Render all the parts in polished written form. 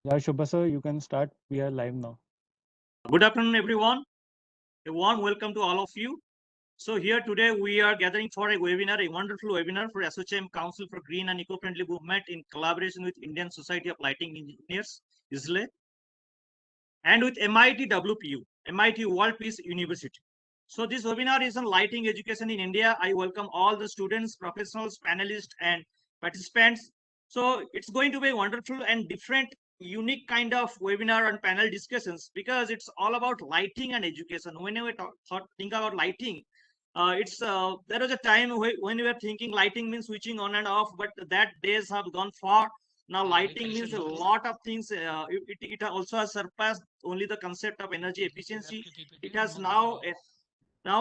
Yeah, Shubha sir, you can start. We are live now. Good afternoon, everyone. A warm welcome to all of you. So here today we are gathering for a webinar, a wonderful webinar for ASSOCHAM Council for Green and Eco-Friendly Movement in collaboration with Indian Society of Lighting Engineers, ISLE, and with MIT WPU, MIT World Peace University. So this webinar is on lighting education in India. I welcome all the students, professionals, panelists, and participants. So it's going to be a wonderful and different, unique kind of webinar and panel discussions because it's all about lighting and education. Whenever we think about lighting, it's there was a time when we were thinking lighting means switching on and off, but that days have gone far. Now lighting means a lot of things. It also has surpassed only the concept of energy efficiency. It has now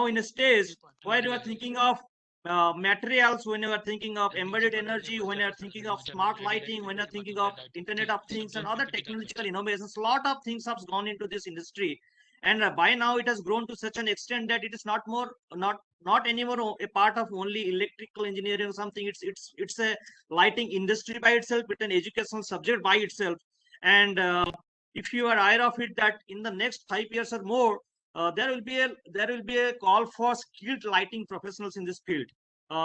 in a stage where you are thinking of materials, when you are thinking of embedded energy, when you are thinking of smart lighting, when you are thinking of Internet of Things and other technological innovations. A lot of things have gone into this industry, and by now it has grown to such an extent that it is not anymore a part of only electrical engineering or something. It's a lighting industry by itself, with an educational subject by itself. And if you are aware of it, that in the next 5 years or more, there will be a call for skilled lighting professionals in this field.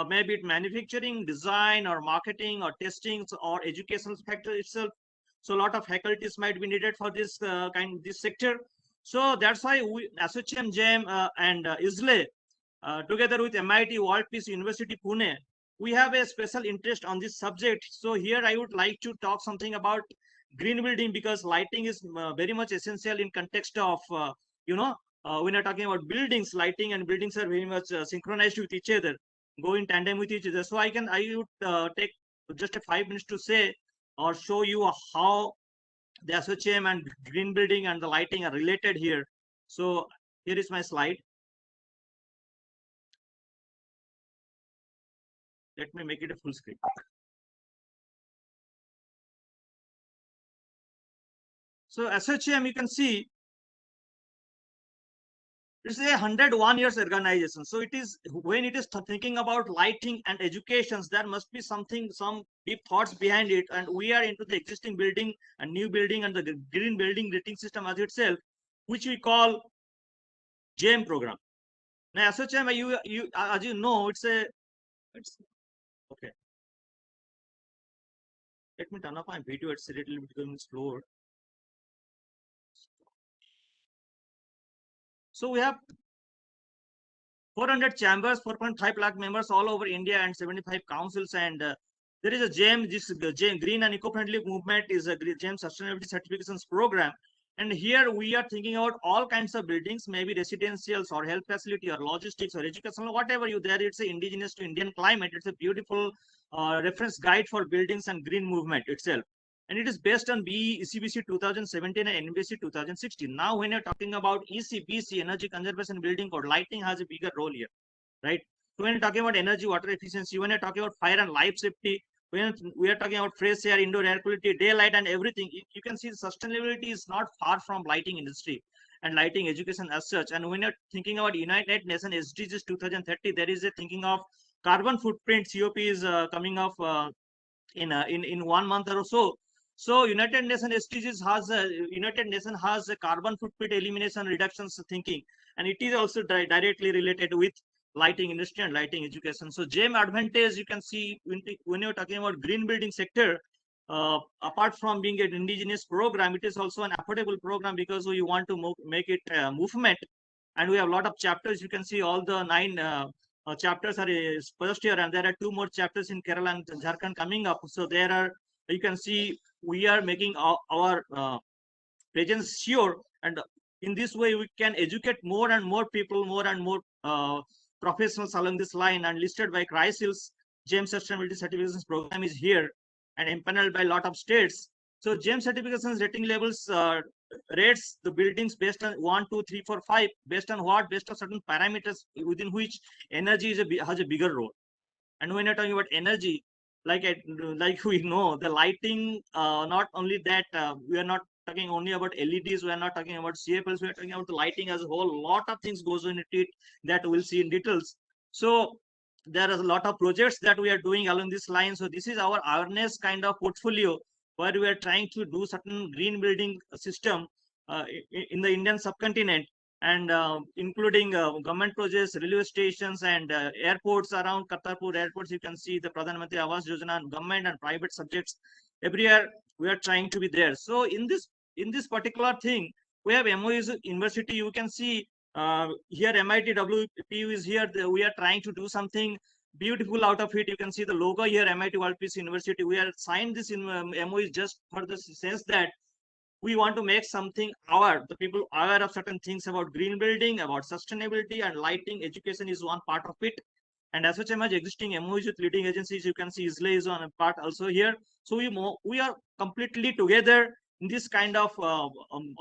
Maybe it manufacturing, design, or marketing, or testing, or educational factor itself. So a lot of faculties might be needed for this sector. So that's why we, ASSOCHAM, JAM, and ISLE, together with MIT World Peace University Pune, we have a special interest on this subject. So here I would like to talk something about green building, because lighting is very much essential in context of you know when you're talking about buildings. Lighting and buildings are very much synchronized with each other, go in tandem with each other. So I would take just a 5 minutes to say or show you how the ASSOCHAM and green building and the lighting are related here. So here is my slide. Let me make it a full screen. So ASSOCHAM, you can see it's a 101 years organization. So it is, when it is thinking about lighting and educations, there must be something, some deep thoughts behind it. And we are into the existing building and new building and the green building rating system as itself, which we call JAM program. Now ASSOCHAM, you as you know, it's okay. Let me turn off my video. It's a little bit going slower. So we have 400 chambers, 4.5 lakh members all over India, and 75 councils. And there is a GEM, this GEM, Green and Eco-Friendly Movement is a GEM Sustainability Certifications Program. And here we are thinking about all kinds of buildings, maybe residentials or health facility or logistics or educational, whatever you there. It's a indigenous to Indian climate. It's a beautiful reference guide for buildings and green movement itself. And it is based on BE ECBC 2017 and NBC 2016. Now, when you're talking about ECBC, energy conservation building code, lighting has a bigger role here, right? So when you're talking about energy, water efficiency, when you're talking about fire and life safety, when we are talking about fresh air, indoor air quality, daylight, and everything, you can see sustainability is not far from lighting industry and lighting education as such. And when you're thinking about United Nations SDGs 2030, there is a thinking of carbon footprint. COP is coming off in 1 month or so. So United Nations has a carbon footprint elimination reductions thinking, and it is also directly related with lighting industry and lighting education. So GEM advantage, you can see when you're talking about green building sector, apart from being an indigenous program, it is also an affordable program because we want to make it movement. And we have a lot of chapters. You can see all the 9 chapters are first year, and there are 2 more chapters in Kerala and Jharkhand coming up. So there are, you can see, we are making our presence sure, and in this way we can educate more and more people, more and more professionals along this line. And listed by CRISIL's GEM Sustainability Certifications Program is here and empaneled by a lot of states. So GEM certifications rating levels rates the buildings based on 1, 2, 3, 4, 5, based on what? Based on certain parameters within which energy has a bigger role. And when you're talking about energy, like we know, the lighting, not only that, we are not talking only about LEDs, we are not talking about CFLs, we are talking about the lighting as a whole. A lot of things goes into it that we'll see in details. So there are a lot of projects that we are doing along this line. So this is our awareness kind of portfolio where we are trying to do certain green building system in the Indian subcontinent, and including government projects, railway stations, and airports around Kartarpur airports. You can see the Pradhan Mantri Awas Yojana, government and private subjects. Everywhere we are trying to be there. So in this particular thing, we have MOUs university. You can see here MIT WPU is here. We are trying to do something beautiful out of it. You can see the logo here, MIT World Peace University. We are signed this in MOU just for the sense that we want to make something the people aware of certain things about green building, about sustainability, and lighting. Education is one part of it. And as such, as existing MOUs with leading agencies, you can see ISLE is on a part also here. So we are completely together in this kind of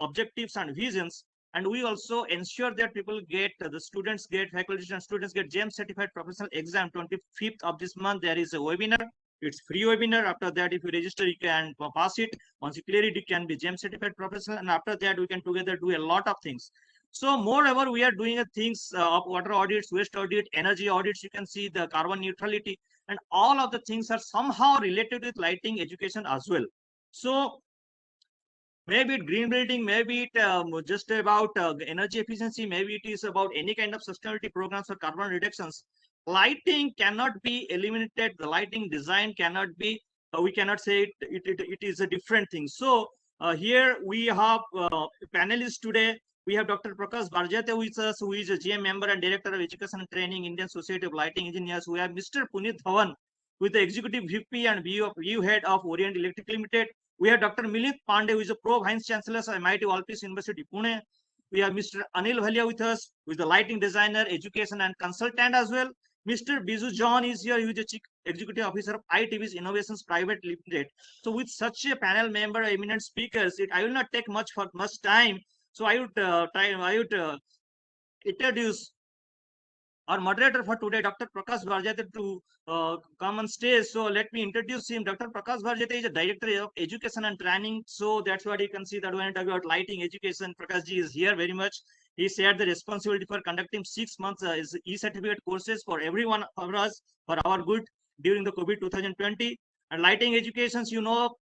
objectives and visions. And we also ensure that the students get, faculty and students get GEM certified professional exam. 25th of this month, there is a webinar. It's free webinar. After that, if you register, you can pass it. Once you clear it, you can be GEM certified professional. And after that, we can together do a lot of things. So moreover, we are doing things of water audits, waste audit, energy audits. You can see the carbon neutrality, and all of the things are somehow related with lighting education as well. So maybe it green building, maybe it just about energy efficiency, maybe it is about any kind of sustainability programs or carbon reductions. Lighting cannot be eliminated. The lighting design cannot be, we cannot say it is a different thing. So here we have panelists today. We have Dr. Prakash Barjate with us, who is a GM member and Director of Education and Training, Indian Society of Lighting Engineers. We have Mr. Puneet Dhawan, with the Executive VP and VU Head of Orient Electric Limited. We have Dr. Milind Pandey, who is a Pro Vice Chancellor of MIT World Peace University, Pune. We have Mr. Anil Bhalia with us, who is the lighting designer, education and consultant as well. Mr. Biju John is here, who is the Chief Executive Officer of iTV's Innovations Private Limited. So with such a panel member, eminent speakers, I will not take much time. So I would introduce our moderator for today, Dr. Prakash Barjate, to come on stage. So let me introduce him. Dr. Prakash Barjate is a Director of Education and Training. So that's what you can see that when I talk about lighting education, Prakash ji is here very much. He shared the responsibility for conducting 6 months e-certificate courses for everyone of us, for our good, during the COVID 2020. And lighting educations,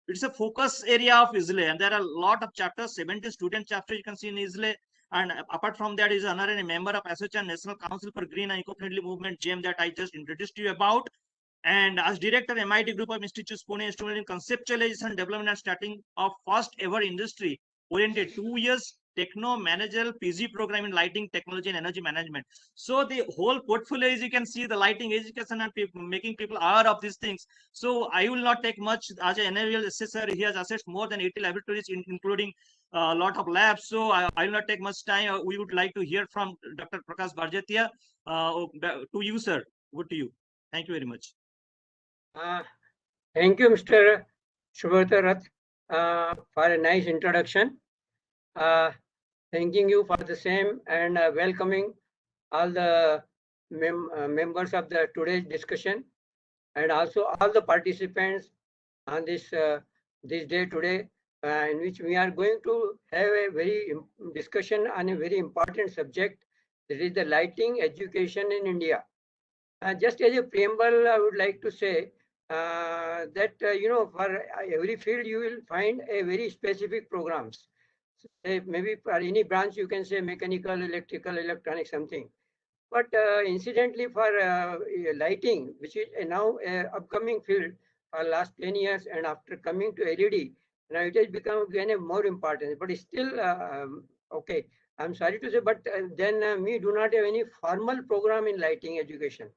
it's a focus area of ISLE, and there are a lot of chapters, 70 student chapters you can see in ISLE. And apart from that, is another member of ASSOCHAM, National Council for Green and Eco-Friendly Movement, GEM, that I just introduced you about. And as Director, MIT Group of Institutes, Pune, instrumental in conceptualization, development, and starting of first ever industry-oriented 2 years techno managerial PG program in lighting technology and energy management. So the whole portfolio, as you can see, the lighting education and making people aware of these things. So I will not take much. As an NLL assessor, he has assessed more than 80 laboratories, including a lot of labs. So I will not take much time. We would like to hear from Dr. Prakash Barjatia. To you, sir. Good to you. Thank you very much. Thank you, Mr. Subhrata Rath, for a nice introduction. Thanking you for the same, and welcoming all the members of the today's discussion, and also all the participants on this day today, in which we are going to have a very discussion on a very important subject, that is the lighting education in India. Just as a preamble, I would like to say that for every field you will find a very specific programs. Maybe for any branch you can say mechanical, electrical, electronic, something. But incidentally, for lighting, which is now an upcoming field for last 10 years, and after coming to LED, now it has become again more important. But it's still okay. I'm sorry to say, but then we do not have any formal program in lighting education,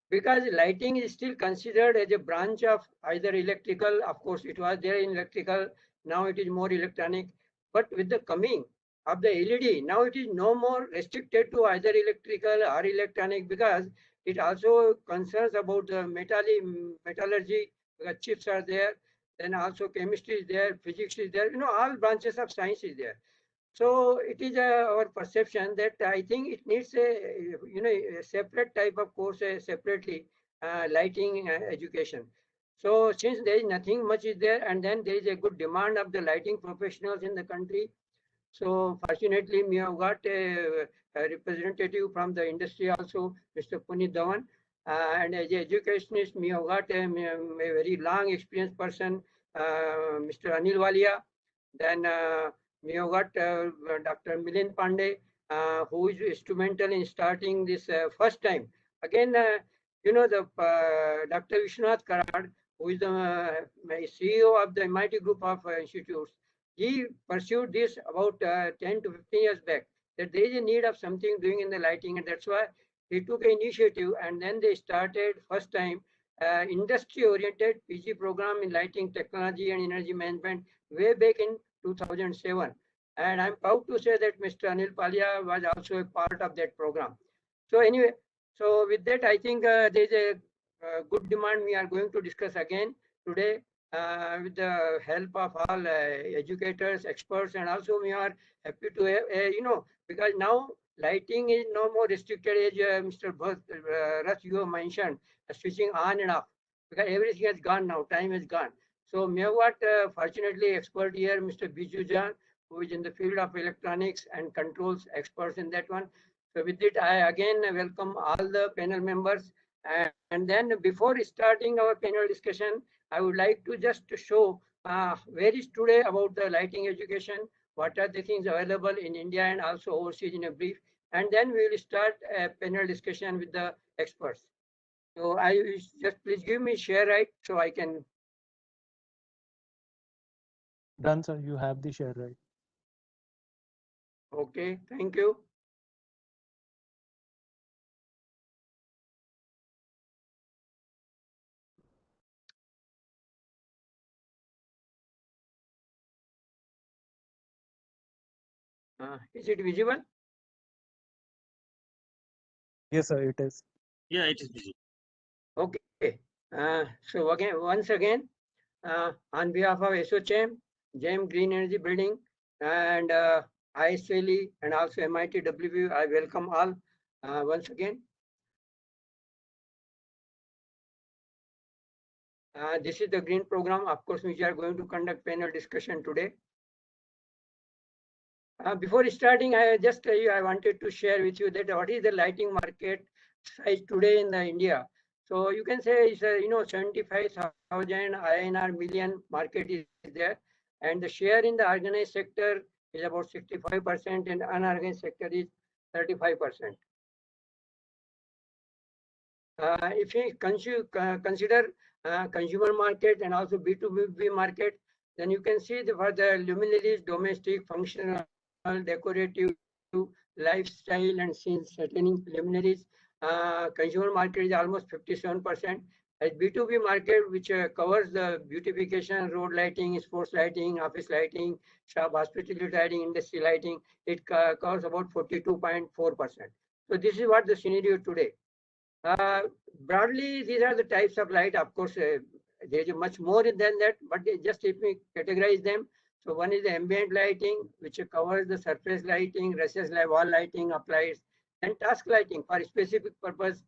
because lighting is still considered as a branch of either electrical. Of course, it was there in electrical. Now it is more electronic. But with the coming of the LED, now it is no more restricted to either electrical or electronic, because it also concerns about the metallurgy, because chips are there, then also chemistry is there, physics is there, all branches of science is there. So it is our perception that I think it needs a separate type of course, separately lighting education. So since there is nothing much is there, and then there is a good demand of the lighting professionals in the country. So fortunately, we have got a representative from the industry also, Mr. Puneet Dhawan. And as an educationist, we have got a very long experienced person, Mr. Anil Walia. Then we have got Dr. Milind Pandey, who is instrumental in starting this first time. Again, you know, the Dr. Vishwanath Karad, who is the CEO of the MIT group of institutes. He pursued this about 10 to 15 years back, that there is a need of something doing in the lighting, and that's why he took an initiative, and then they started first time industry-oriented PG program in lighting technology and energy management way back in 2007. And I'm proud to say that Mr. Anil Palia was also a part of that program. So anyway, so with that, I think there's a good demand we are going to discuss again today with the help of all educators, experts, and also we are happy to have, you know, because now lighting is no more restricted as Mr. Rath, you have mentioned, switching on and off, because everything has gone now, time is gone. So we have got fortunately expert here, Mr. Biju Jan, who is in the field of electronics and controls, experts in that one. So with it, I again welcome all the panel members. And then before starting our panel discussion, I would like to just show where is today about the lighting education, what are the things available in India and also overseas in a brief. And then we will start a panel discussion with the experts. So I just please give me share right so I can. Done, sir. You have the share right. Okay, thank you. Is it visible? Yes, sir, it is. Yeah, it is busy. Okay. So again, once again, on behalf of ASSOCHAM, GEM Green Energy Building, and ISLE, and also MIT-WU, I welcome all once again. This is the green program, of course, which are going to conduct panel discussion today. Before starting, I wanted to share with you that what is the lighting market size today in the India. So you can say it's a 75,000 INR million market is there, and the share in the organized sector is about 65%, and unorganized sector is 35%. If we consider consumer market and also B2B market, then you can see for the luminaries, domestic, functional, decorative, lifestyle, and scene setting luminaries, consumer market is almost 57%. As B2B market, which covers the beautification, road lighting, sports lighting, office lighting, shop hospitality lighting, industry lighting, it covers about 42.4%. So this is what the scenario today. Broadly, these are the types of light. Of course, there is much more than that, but just if we categorize them. So one is the ambient lighting, which covers the surface lighting, recess wall lighting applies, and task lighting for specific purpose,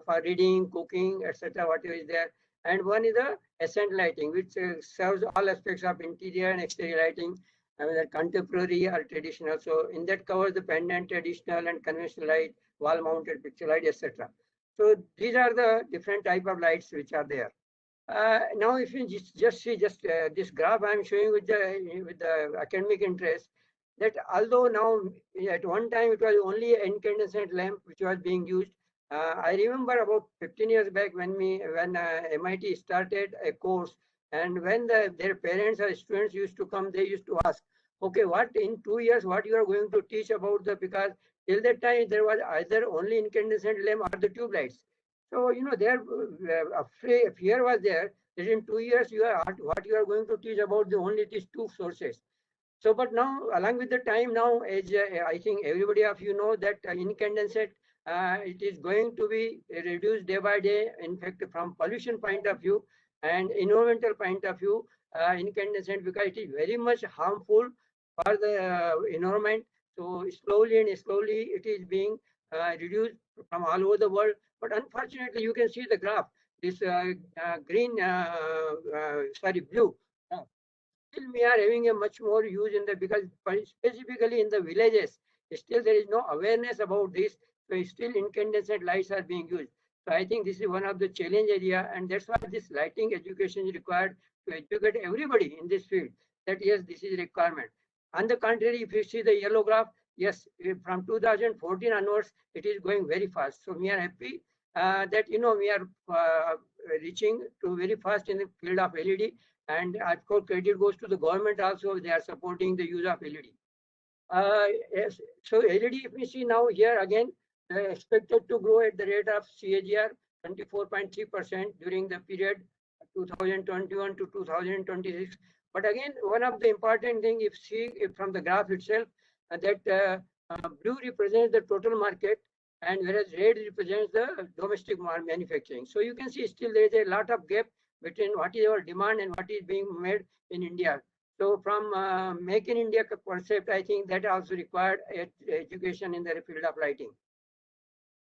for reading, cooking, etc., whatever is there. And one is the accent lighting, which serves all aspects of interior and exterior lighting, whether contemporary or traditional. So in that covers the pendant, traditional, and conventional light, wall-mounted picture light, etc. So these are the different type of lights which are there. Now, if you just see this graph I'm showing with the academic interest, that although now at one time it was only an incandescent lamp which was being used. I remember about 15 years back when MIT started a course, and when their parents or students used to come, they used to ask, okay, what in 2 years, what you are going to teach about because till that time there was either only incandescent lamp or the tube lights. So their fear was there that in 2 years what you are going to teach about only these two sources. So, but now along with the time now, as I think everybody of you know that incandescent it is going to be reduced day by day. In fact, from pollution point of view and environmental point of view, incandescent, because it is very much harmful for the environment. So slowly it is being reduced from all over the world. But unfortunately, you can see the graph. This green, blue. Still, we are having a much more use in because specifically in the villages, still there is no awareness about this. So still incandescent lights are being used. So I think this is one of the challenge area, and that's why this lighting education is required to educate everybody in this field that yes, this is a requirement. On the contrary, if you see the yellow graph, yes, from 2014 onwards, it is going very fast. So we are happy that we are reaching to very fast in the field of LED, and of course credit goes to the government also. They are supporting the use of LED. Yes, so LED, if we see now here again, expected to grow at the rate of CAGR 24.3% during the period 2021 to 2026. But again, one of the important thing, if from the graph itself, that blue represents the total market, and whereas red represents the domestic manufacturing. So you can see still there is a lot of gap between what is our demand and what is being made in India. So from Make in India concept, I think that also required education in the field of lighting.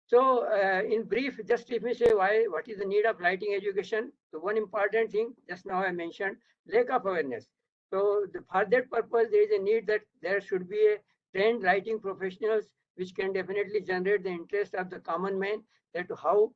So in brief, just if we say what is the need of lighting education? So one important thing, just now I mentioned, lack of awareness. So for that purpose, there is a need that there should be a trained lighting professionals which can definitely generate the interest of the common man that how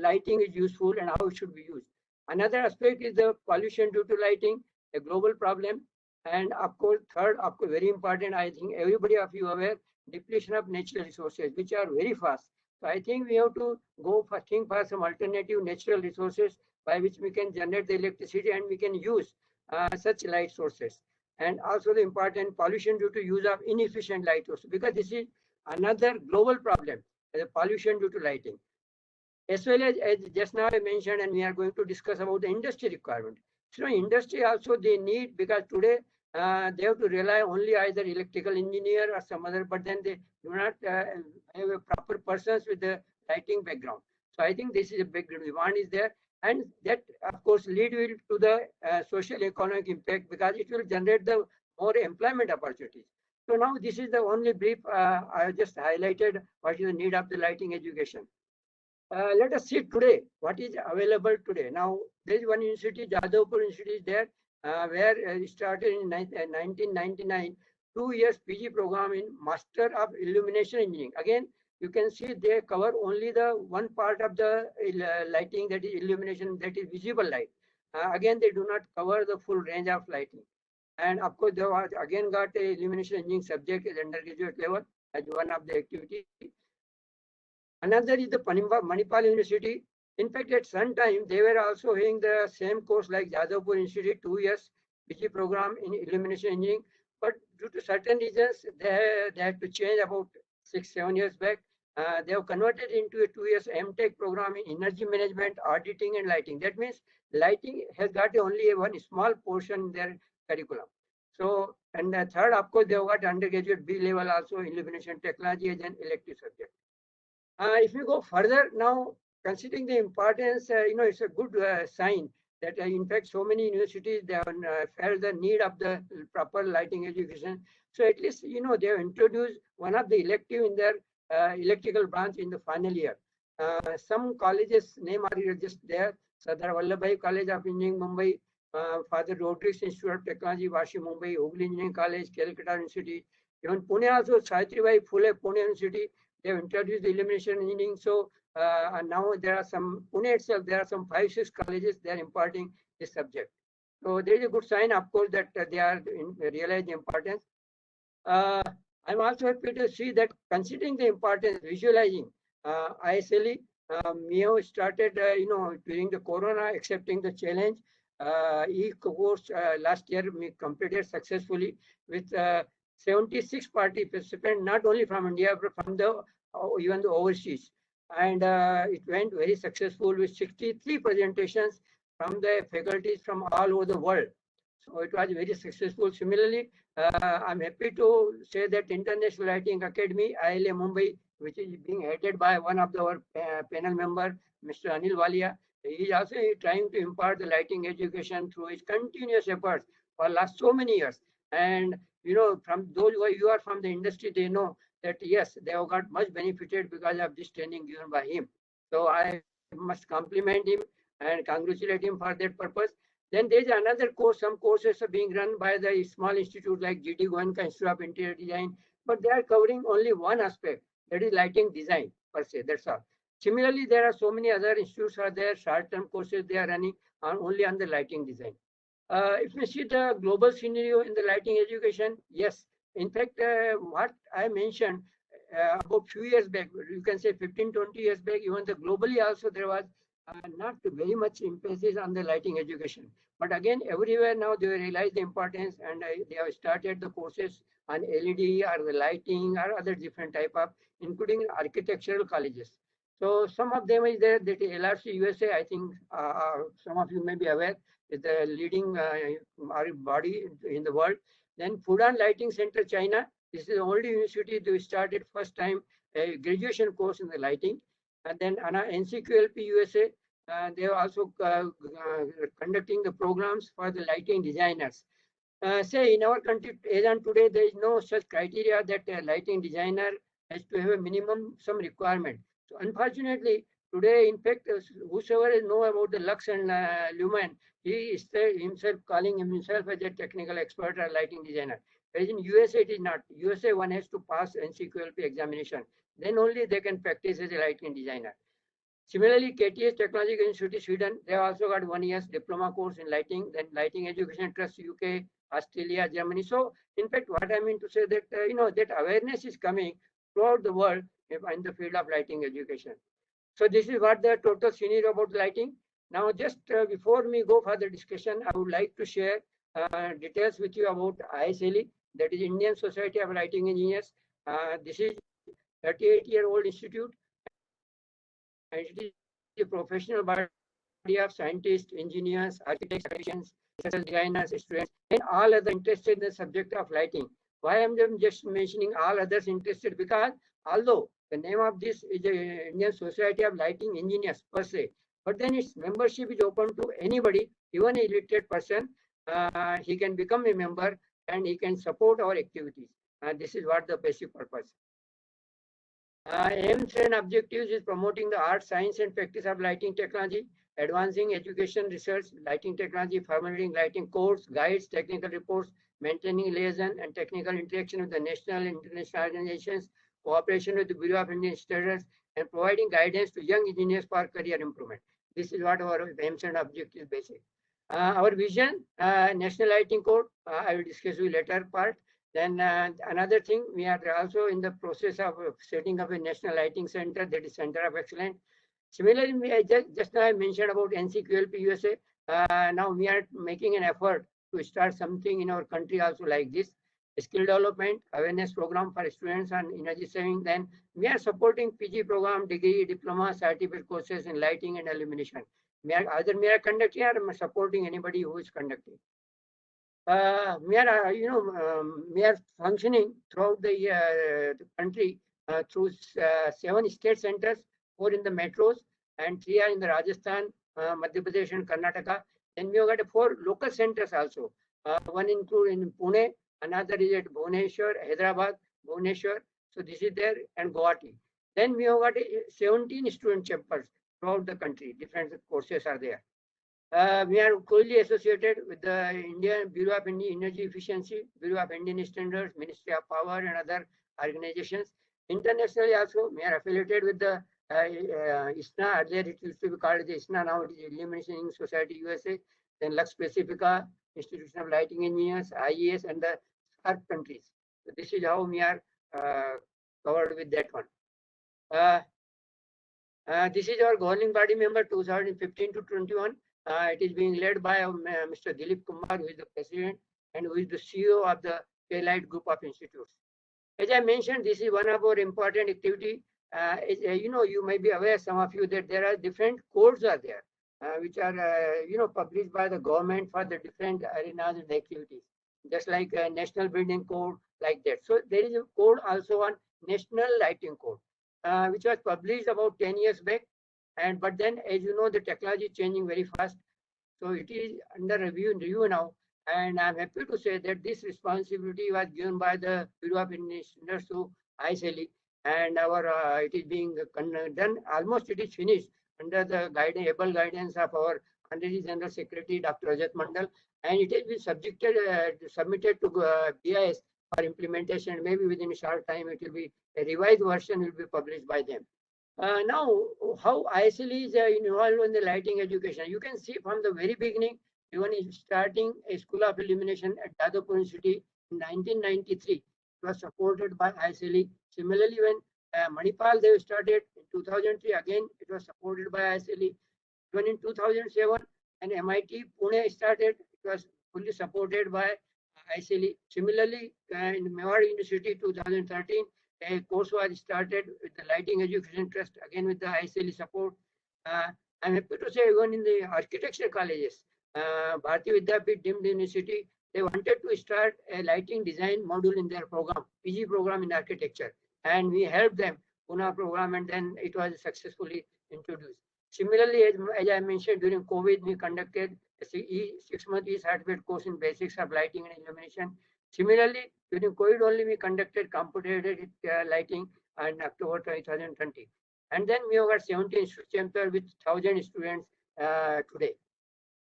lighting is useful and how it should be used. Another aspect is the pollution due to lighting, a global problem. And of course, third, of course, very important, I think everybody of you aware, depletion of natural resources, which are very fast. So I think we have to go for think for some alternative natural resources by which we can generate the electricity and we can use such light sources. And also the important pollution due to use of inefficient light sources, because this is another global problem, the pollution due to lighting. As well as just now I mentioned, and we are going to discuss about the industry requirement. So industry also they need, because today they have to rely only either electrical engineer or some other, but then they do not have a proper persons with the lighting background. So I think this is a big demand is there, and that of course lead will to the social economic impact, because it will generate the more employment opportunities. So now this is the only brief I just highlighted what is the need of the lighting education. Let us see today what is available today. Now there is one university, Jadavpur University is there, where it started in 1999, 2 years PG program in Master of Illumination Engineering. Again, you can see they cover only the one part of the lighting, that is illumination, that is visible light. Again, they do not cover the full range of lighting. And of course, they again got a illumination engineering subject at undergraduate level as one of the activity. Another is the Manipal University. In fact, at some time, they were also having the same course like Jadavpur Institute, 2 years PG program in illumination engineering. But due to certain reasons, they had to change about 6-7 years back. They have converted into a 2 years MTech program in energy management, auditing, and lighting. That means lighting has got only one small portion in their curriculum. So, and the third, of course, they have got undergraduate B level also illumination technology as an elective subject. If you go further now, considering the importance, it's a good sign that in fact so many universities they have felt the need of the proper lighting education. So at least they have introduced one of the elective in their electrical branch in the final year. Some colleges name are just there: Sardar Vallabhbhai College of Engineering, Mumbai; Father Rodrigues Institute of Technology, Vashi, Mumbai; Hooghly Engineering College, Calcutta University; even Pune also, Savitribai Phule Pune University. They have introduced the illumination engineering. So now there are some, Pune itself, there are some 5-6 colleges they are imparting this subject. So there is a good sign, of course, that they are realize the importance. I'm also happy to see that considering the importance, visualizing ISLE, Mio started, during the Corona, accepting the challenge. E-course last year we completed successfully with 76 participants, not only from India, but from the even the overseas. And it went very successful with 63 presentations from the faculties from all over the world. So it was very successful. Similarly, I'm happy to say that International Lighting Academy, ILA Mumbai, which is being headed by one of our panel member, Mr. Anil Walia, he is also trying to impart the lighting education through his continuous efforts for last so many years. And from those who are from the industry, they know that yes, they have got much benefited because of this training given by him. So I must compliment him and congratulate him for that purpose. Then there is another course. Some courses are being run by the small institute like GD Goenka Institute of Interior Design, but they are covering only one aspect, that is lighting design per se. That's all. Similarly, there are so many other institutes are there, short-term courses they are running only on the lighting design. If we see the global scenario in the lighting education, yes. In fact, what I mentioned about few years back, you can say 15, 20 years back, even the globally also there was not very much emphasis on the lighting education. But again, everywhere now they realize the importance, and they have started the courses on LED or the lighting or other different type of, including architectural colleges. So some of them is there, that LRC USA, I think some of you may be aware, is the leading body in the world. Then Fudan Lighting Center, China. This is the only university that started first time a graduation course in the lighting. And then NCQLP USA, they are also conducting the programs for the lighting designers. Say in our country, as on today, there is no such criteria that a lighting designer has to have a minimum some requirement. So unfortunately, today, in fact, whosoever know about the Lux and Lumen, he is himself calling himself as a technical expert or lighting designer. Whereas in USA, it is not. USA, one has to pass NCQLP examination. Then only they can practice as a lighting designer. Similarly, KTH Technological Institute, Sweden, they have also got 1 year's diploma course in lighting, then Lighting Education Trust, UK, Australia, Germany. So, in fact, what I mean to say that, that awareness is coming throughout the world in the field of lighting education. So this is what the total scenario about lighting. Now, just before we go for the discussion, I would like to share details with you about ISLE, that is Indian Society of Lighting Engineers. This is 38-year-old institute, and it is a professional body of scientists, engineers, architects, technicians, designers, students, and all other interested in the subject of lighting. Why am I just mentioning all others interested? Because although the name of this is the Indian Society of Lighting Engineers per se, but then its membership is open to anybody, even a illiterate person. He can become a member and he can support our activities. This is what the basic purpose. Aims and objectives is promoting the art, science, and practice of lighting technology, advancing education, research, lighting technology, formulating lighting codes, guides, technical reports, maintaining liaison and technical interaction with the national and international organizations, cooperation with the Bureau of Indian Standards, and providing guidance to young engineers for career improvement. This is what our aims and objectives basic. Our vision, National Lighting Code, I will discuss with later part. Then another thing, we are also in the process of setting up a National Lighting Center, that is Center of Excellence. Similarly, I just now I mentioned about NCQLP USA. Now we are making an effort to start something in our country also like this. Skill development, awareness program for students on energy saving. Then we are supporting PG program, degree, diploma, certificate courses in lighting and illumination. Either we are conducting or supporting anybody who is conducting. We are functioning throughout the country through 7 state centers, 4 in the metros, and 3 are in the Rajasthan, Madhya Pradesh, and Karnataka. Then we have got 4 local centers also. One include in Pune, another is at Bhubaneswar, Hyderabad, Bhubaneswar. So this is there, and Guwahati. Then we have got 17 student chambers throughout the country. Different courses are there. We are closely associated with the Indian Bureau of Energy Efficiency, Bureau of Indian Standards, Ministry of Power, and other organizations. Internationally also, we are affiliated with the ISNA. Earlier it used to be called the ISNA, now it is Illuminating Society USA, then Lux Pacifica, Institution of Lighting Engineers, IES, and the SAARC countries. So this is how we are covered with that one. This is our governing body member 2015 to 21. It is being led by Mr. Dilip Kumar, who is the president and who is the CEO of the K-Light Group of Institutes. As I mentioned, this is one of our important activity. You may be aware, some of you, that there are different codes are there, which are published by the government for the different arenas and activities, just like National Building Code, like that. So there is a code also on National Lighting Code, which was published about 10 years back. But then, as you know, the technology is changing very fast. So it is under review now. And I'm happy to say that this responsibility was given by the Bureau of Indian Standards to ISLE. And it is being done, almost it is finished under the able guidance of our Honorary General Secretary, Dr. Rajat Mandal. And it has been submitted to BIS for implementation. Maybe within a short time, it will be a revised version will be published by them. Now, how ISLE is involved in the lighting education. You can see from the very beginning, even in starting a school of illumination at Jadavpur University in 1993. It was supported by ISLE. Similarly, when Manipal they started in 2003, again it was supported by ISLE. Even in 2007, and MIT Pune started, it was fully supported by ISLE. Similarly, in Mewar University 2013, a course was started with the Lighting Education Trust, again with the ISLE support. I'm happy to say even in the architecture colleges, Bharati Vidyapeeth Deemed University, they wanted to start a lighting design module in their program, PG program in architecture. And we helped them, Pune program, and then it was successfully introduced. Similarly, as I mentioned, during COVID, we conducted a 6-month e-certificate course in basics of lighting and illumination. Similarly, during COVID only, we conducted computer-aided lighting in October 2020. And then we have got 17 chapter with 1,000 students today.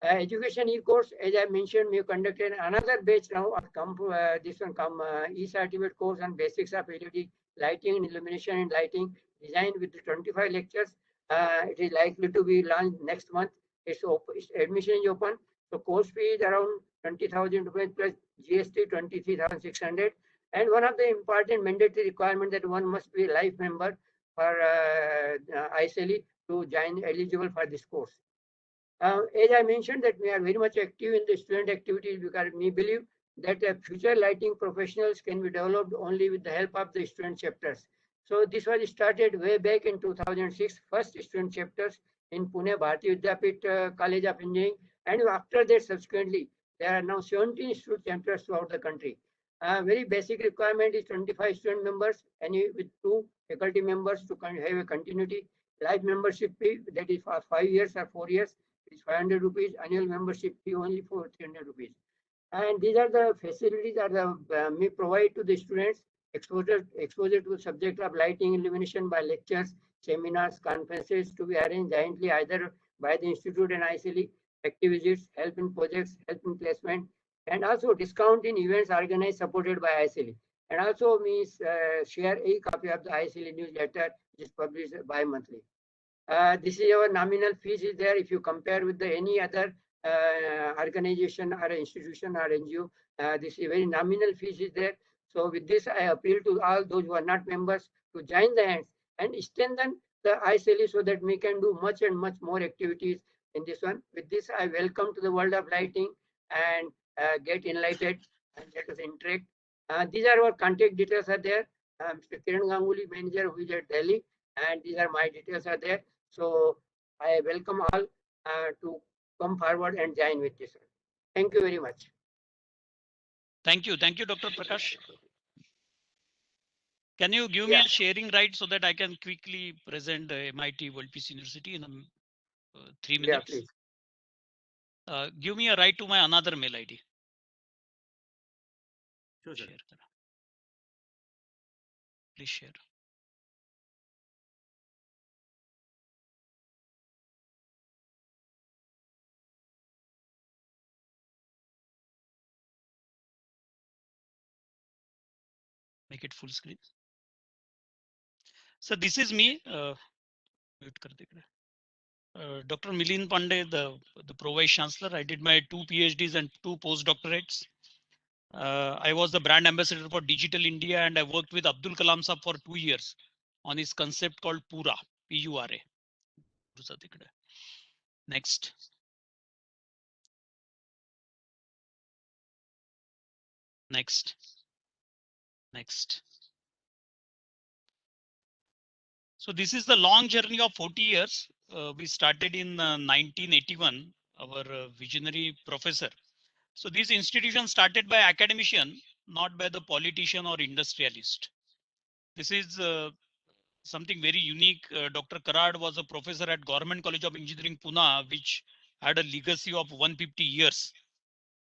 Education e-course, as I mentioned, we conducted another batch now of e-certificate course on basics of LED lighting and illumination and lighting designed with the 25 lectures. It is likely to be launched next month. Its admission is open. So course fee is around 20,000 rupees plus GST 23,600. And one of the important mandatory requirement that one must be a life member for ISLE to join eligible for this course. As I mentioned that we are very much active in the student activities because we believe that future lighting professionals can be developed only with the help of the student chapters. So this was started way back in 2006, first student chapters in Pune Bharati Vidyapeeth College of Engineering, and after that subsequently there are now 17 student chapters throughout the country. Very basic requirement is 25 student members and with 2 faculty members to have a continuity. Life membership fee that is for 5 years or 4 years is 500 rupees. Annual membership fee only for 300 rupees. And these are the facilities that we provide to the students. Exposure to the subject of lighting illumination by lectures, seminars, conferences to be arranged jointly either by the institute and ISLE, active visits, help in projects, help in placement, and also discount in events organized supported by ISLE. And also we share a copy of the ISLE newsletter, which is published bi-monthly. This is our nominal fees is there. If you compare with any other organization or institution or NGO, this is very nominal fees is there. So with this, I appeal to all those who are not members to join the hands and strengthen the ISLE so that we can do much and much more activities in this one. With this, I welcome to the world of lighting and get enlightened and let us interact. These are our contact details are there. Mr. Kiran Ganguly, manager who is at Delhi, and these are my details are there. So I welcome all to come forward and join with this. Thank you very much. Thank you, Dr. Prakash. Can you give me a sharing right so that I can quickly present MIT World Peace University in 3 minutes? Yeah, please. Give me a right to my another mail ID. Sure, sir. Share. Please share. Make it full screen. So this is me. Dr. Milind Pandey, the Pro-Vice Chancellor. I did my 2 PhDs and 2 postdoctorates. I was the brand ambassador for Digital India, and I worked with Abdul Kalam Sahab for 2 years on his concept called Pura, P-U-R-A. Next. Next. Next. So this is the long journey of 40 years. We started in 1981, our visionary professor. So this institution started by academician, not by the politician or industrialist. This is something very unique. Dr. Karad was a professor at Government College of Engineering, Pune, which had a legacy of 150 years.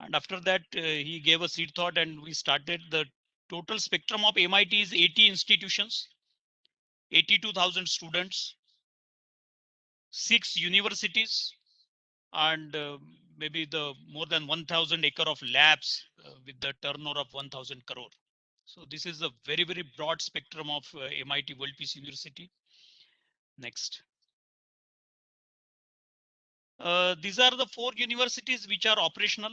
And after that, he gave a seed thought and we started. The total spectrum of MIT is 80 institutions, 82,000 students, 6 universities, and maybe the more than 1,000 acre of labs with the turnover of 1,000 crore. So this is a very, very broad spectrum of MIT World Peace University. Next. These are the 4 universities which are operational.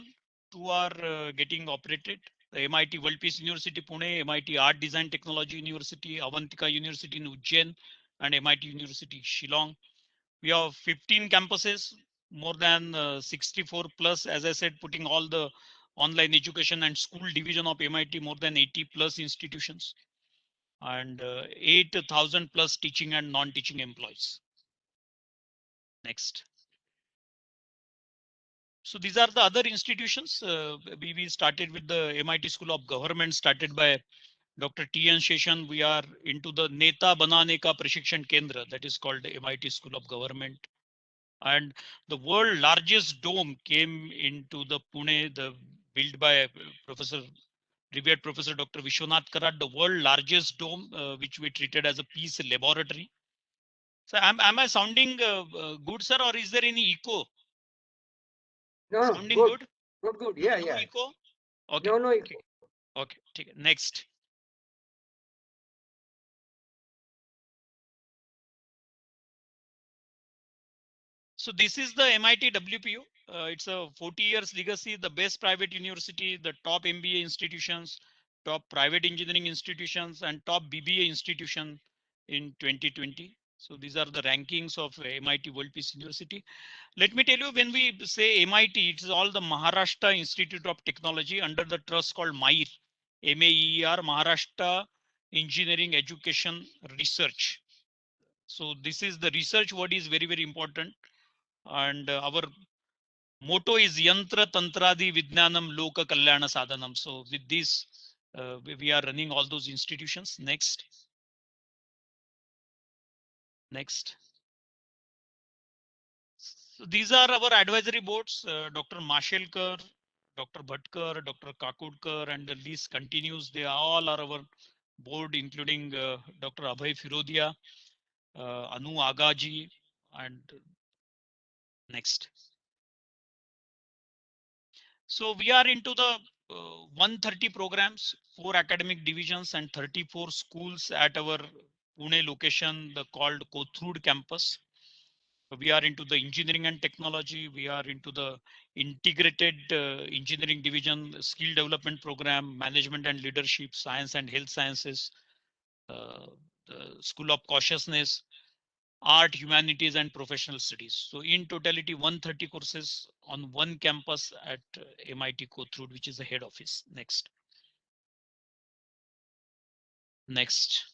2 are getting operated. The MIT World Peace University Pune, MIT Art Design Technology University, Avantika University in Ujjain, and MIT University Shillong. We have 15 campuses, more than 64 plus, as I said, putting all the online education and school division of MIT, more than 80 plus institutions, and 8,000 plus teaching and non-teaching employees. Next. So these are the other institutions. We started with the MIT School of Government, started by Dr. T.N. Sheshan. We are into the Neta Banane Ka Prashikshan Kendra, that is called MIT School of Government. And the world largest dome came into the Pune, built by Professor revered Professor Dr. Vishwanath Karat, the world largest dome, which we treated as a peace laboratory. So am I sounding good, sir, or is there any echo? No, Sounding good. good? Good. Yeah, No yeah. echo? Okay. No, Okay. Okay. Take it. Next. So this is the MIT WPU. It's a 40 years legacy, the best private university, the top MBA institutions, top private engineering institutions, and top BBA institution in 2020. So these are the rankings of MIT World Peace University. Let me tell you, when we say MIT, it's all the Maharashtra Institute of Technology under the trust called MAER, MAER, Maharashtra Engineering Education Research. So this is the research word is very, very important. And our motto is Yantra Tantradi Vijnanam Loka Kalyana Sadhanam. So with this, we are running all those institutions. Next. Next. So these are our advisory boards, Dr. Mashelkar, Dr. Bhatkar, Dr. Kakudkar, and the list continues. They all are our board, including Dr. Abhay Firodia, Anu Agaji, and next. So we are into the 130 programs, 4 academic divisions, and 34 schools at our Pune location, the called Kothurud campus. We are into the engineering and technology. We are into the integrated engineering division, skill development program, management and leadership, science and health sciences, the School of Consciousness, art, humanities, and professional studies. So in totality, 130 courses on one campus at MIT Kothurud, which is the head office. Next. Next.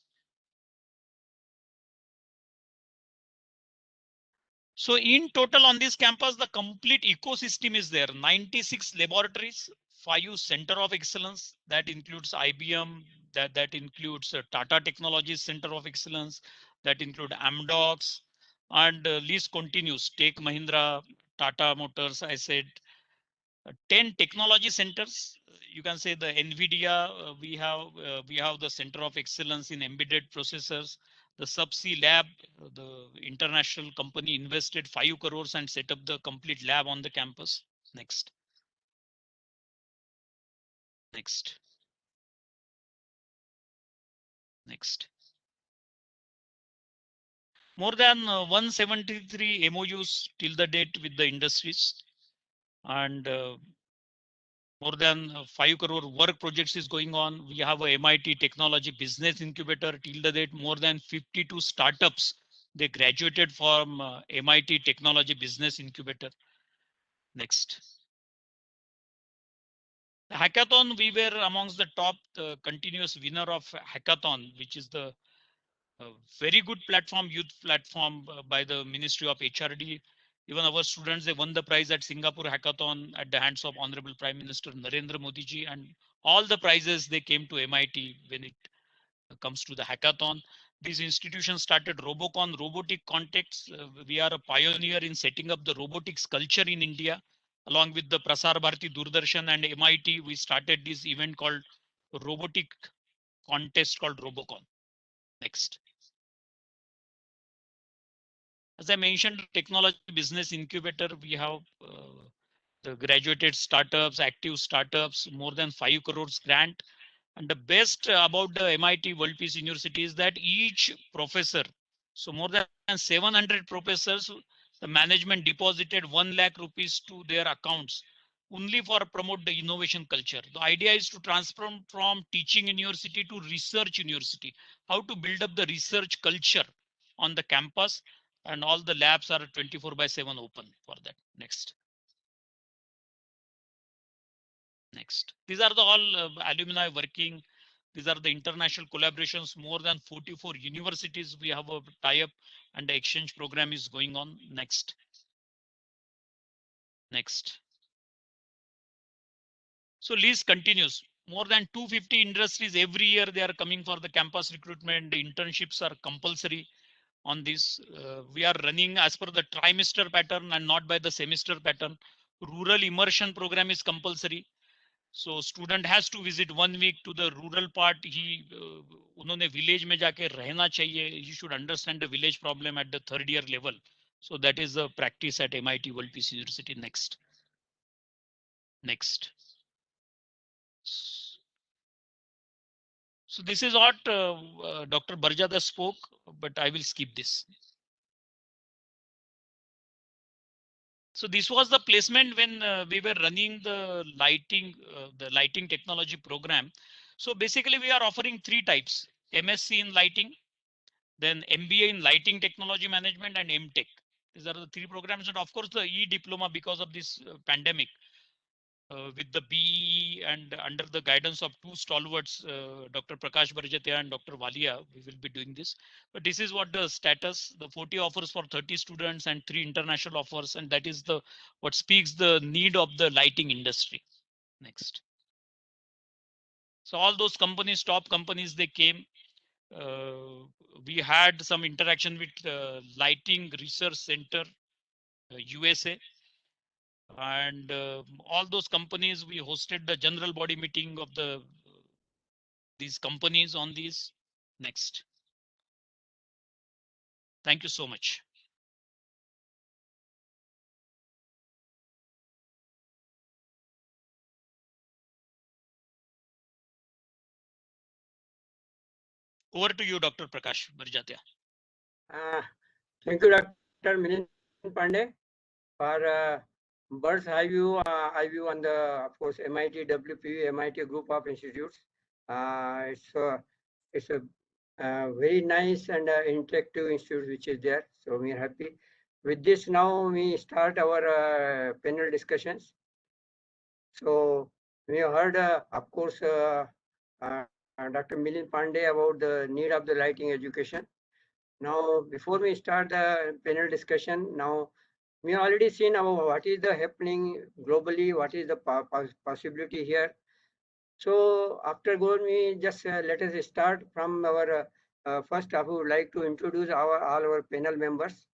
So in total on this campus, the complete ecosystem is there. 96 laboratories, 5 center of excellence. That includes IBM, that includes Tata Technologies Center of Excellence, that include Amdocs, and list continues. Take Mahindra, Tata Motors, I said, 10 technology centers. You can say the NVIDIA, we have the center of excellence in embedded processors. The Subsea lab, the international company invested 5 crores and set up the complete lab on the campus. Next. Next. Next. More than 173 MOUs till the date with the industries, and more than 5 crore work projects is going on. We have a MIT Technology Business Incubator till the date, more than 52 startups. They graduated from MIT Technology Business Incubator. Next. The hackathon, we were amongst the top continuous winner of hackathon, which is the very good platform, youth platform by the Ministry of HRD. Even our students, they won the prize at Singapore Hackathon at the hands of Honorable Prime Minister Narendra Modi ji, and all the prizes they came to MIT when it comes to the hackathon. These institutions started Robocon, robotic contexts. We are a pioneer in setting up the robotics culture in India. Along with the Prasar Bharati, Doordarshan, and MIT, we started this event called robotic contest called Robocon. Next. As I mentioned, technology business incubator, we have the graduated startups, active startups, more than 5 crores grant. And the best about the MIT World Peace University is that each professor, so more than 700 professors, the management deposited 1 lakh rupees to their accounts only for promote the innovation culture. The idea is to transform from teaching university to research university, how to build up the research culture on the campus, and all the labs are 24/7 open for that. Next. Next. These are the all alumni working. These are the international collaborations. More than 44 universities we have a tie-up, and the exchange program is going on. Next. Next. So list continues. More than 250 industries every year they are coming for the campus recruitment. The internships are compulsory on this. We are running as per the trimester pattern and not by the semester pattern. Rural immersion program is compulsory. So student has to visit 1 week to the rural part. He उन्होंने village में जाके रहना चाहिए. He should understand the village problem at the 3rd year level. So that is the practice at MIT World Peace University. Next. Next. So this is what Dr. Barjada spoke, but I will skip this. So this was the placement when we were running the lighting technology program. So basically we are offering 3 types: MSc in lighting, then MBA in lighting technology management, and MTech. These are the 3 programs, and of course the e-diploma because of this pandemic. With the BE and under the guidance of 2 stalwarts, Dr. Prakash Barjatia and Dr. Walia, we will be doing this. But this is what the status, the 40 offers for 30 students and 3 international offers. And that is the what speaks the need of the lighting industry. Next. So all those companies, top companies, they came. We had some interaction with Lighting Research Center, USA. And all those companies, we hosted the general body meeting of these companies on these. Next. Thank you so much. Over to you, Dr. Prakash Barjatia. Thank you, Dr. Milind Pandey, for bird's eye view on the, of course, MIT WPU, MIT group of institutes. It's a very nice and interactive institute which is there. So we are happy. With this, now we start our panel discussions. So we have heard, of course, Dr. Milind Pandey about the need of the lighting education. Now, before we start the panel discussion, now we have already seen about what is the happening globally, what is the possibility here. So after going, we just let us start from our first. I would like to introduce all our panel members.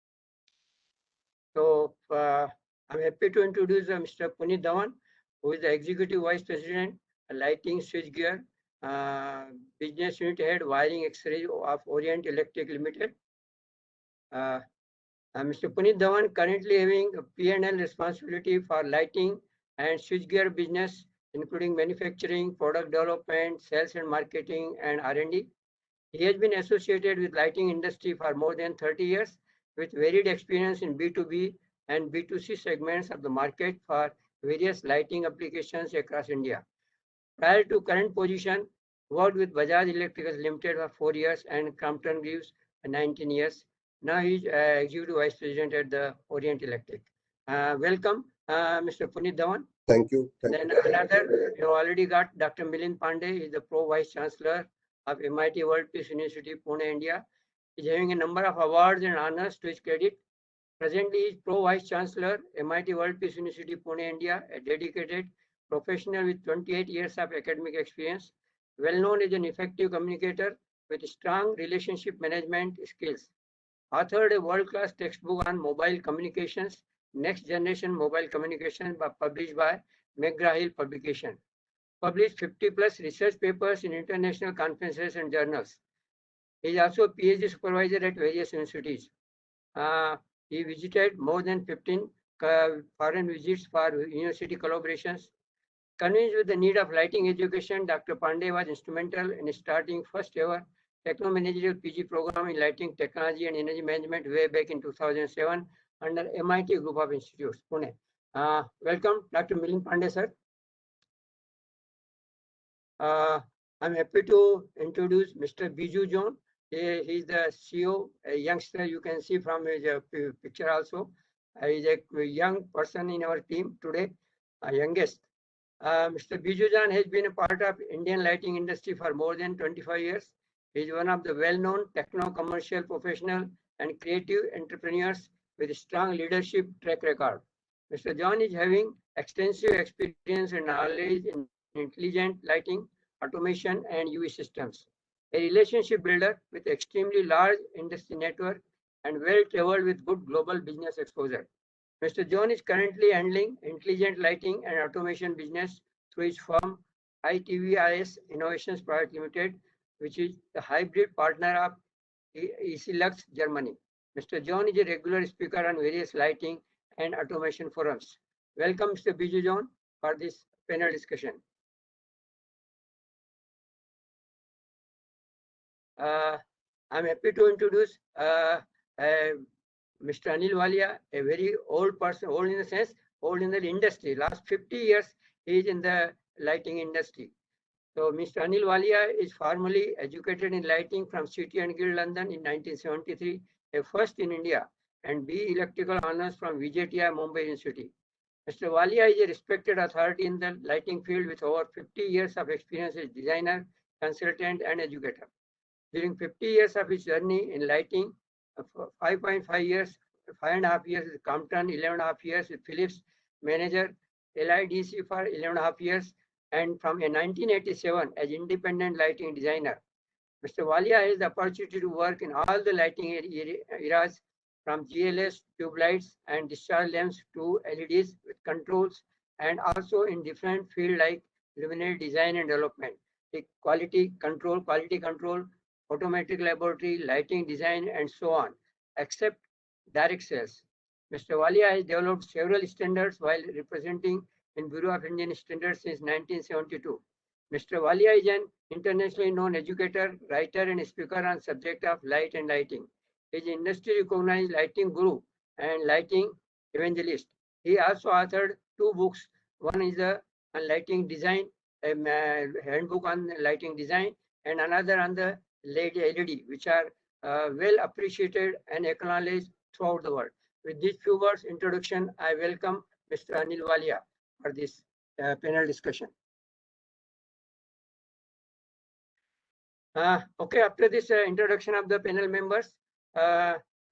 So I'm happy to introduce Mr. Puneet Dhawan, who is the Executive Vice President, Lighting Switchgear, Business Unit Head, Wiring X-ray of Orient Electric Limited. Mr. Puneet Dhawan currently having a P&L responsibility for lighting and switchgear business, including manufacturing, product development, sales and marketing, and R&D. He has been associated with lighting industry for more than 30 years, with varied experience in B2B and B2C segments of the market for various lighting applications across India. Prior to current position, worked with Bajaj Electricals Limited for 4 years and Crompton Greaves 19 years. Now he is Executive Vice President at the Orient Electric. Welcome, Mr. Puneet Dhawan. Thank you. Then another, you already got Dr. Milind Pandey, is the Pro Vice Chancellor of MIT World Peace University, Pune, India. He is having a number of awards and honors to his credit. Presently, he is Pro Vice Chancellor, MIT World Peace University, Pune, India, a dedicated professional with 28 years of academic experience, well known as an effective communicator with strong relationship management skills. Authored a world-class textbook on mobile communications, next generation mobile communication, published by McGraw-Hill Publication. Published 50+ research papers in international conferences and journals. He is also a PhD supervisor at various universities. He visited more than 15 foreign visits for university collaborations. Convinced with the need of lighting education, Dr. Pandey was instrumental in starting first ever techno-managerial PG program in lighting technology and energy management way back in 2007 under MIT Group of Institutes, Pune. Welcome, Dr. Milind Pandey, sir. I'm happy to introduce Mr. Biju John. He's the CEO, a youngster. You can see from his picture also. He's a young person in our team today, youngest. Mr. Biju John has been a part of Indian lighting industry for more than 25 years. He is one of the well-known techno-commercial professional and creative entrepreneurs with a strong leadership track record. Mr. John is having extensive experience and knowledge in intelligent lighting, automation, and UV systems. A relationship builder with extremely large industry network and well-traveled with good global business exposure. Mr. John is currently handling intelligent lighting and automation business through his firm ITVIS Innovations Private Limited, which is the hybrid partner of ECLux Germany. Mr. John is a regular speaker on various lighting and automation forums. Welcome, Mr. Biju John, for this panel discussion. I'm happy to introduce Mr. Anil Walia, a very old person, old in the sense, old in the industry. Last 50 years, he is in the lighting industry. So Mr. Anil Walia is formally educated in lighting from City and Guild, London in 1973, a first in India, and B Electrical Honors from VJTI Mumbai University. Mr. Walia is a respected authority in the lighting field with over 50 years of experience as designer, consultant, and educator. During 50 years of his journey in lighting, 5.5 years, 5.5 years with Compton, 11.5 years with Philips, manager LIDC for 11.5 years, and from 1987 as independent lighting designer. Mr. Walia has the opportunity to work in all the lighting eras, from GLS, tube lights, and discharge lamps to LEDs with controls, and also in different fields like luminary design and development, quality control, automatic laboratory, lighting design, and so on, except direct sales. Mr. Walia has developed several standards while representing in Bureau of Indian Standards since 1972. Mr. Walia is an internationally known educator, writer, and speaker on subject of light and lighting. He is an industry-recognized lighting guru and lighting evangelist. He also authored 2 books. One is on lighting design, a handbook on lighting design, and another on the LED, which are well appreciated and acknowledged throughout the world. With these few words introduction, I welcome Mr. Anil Walia for this panel discussion. Okay, after this introduction of the panel members,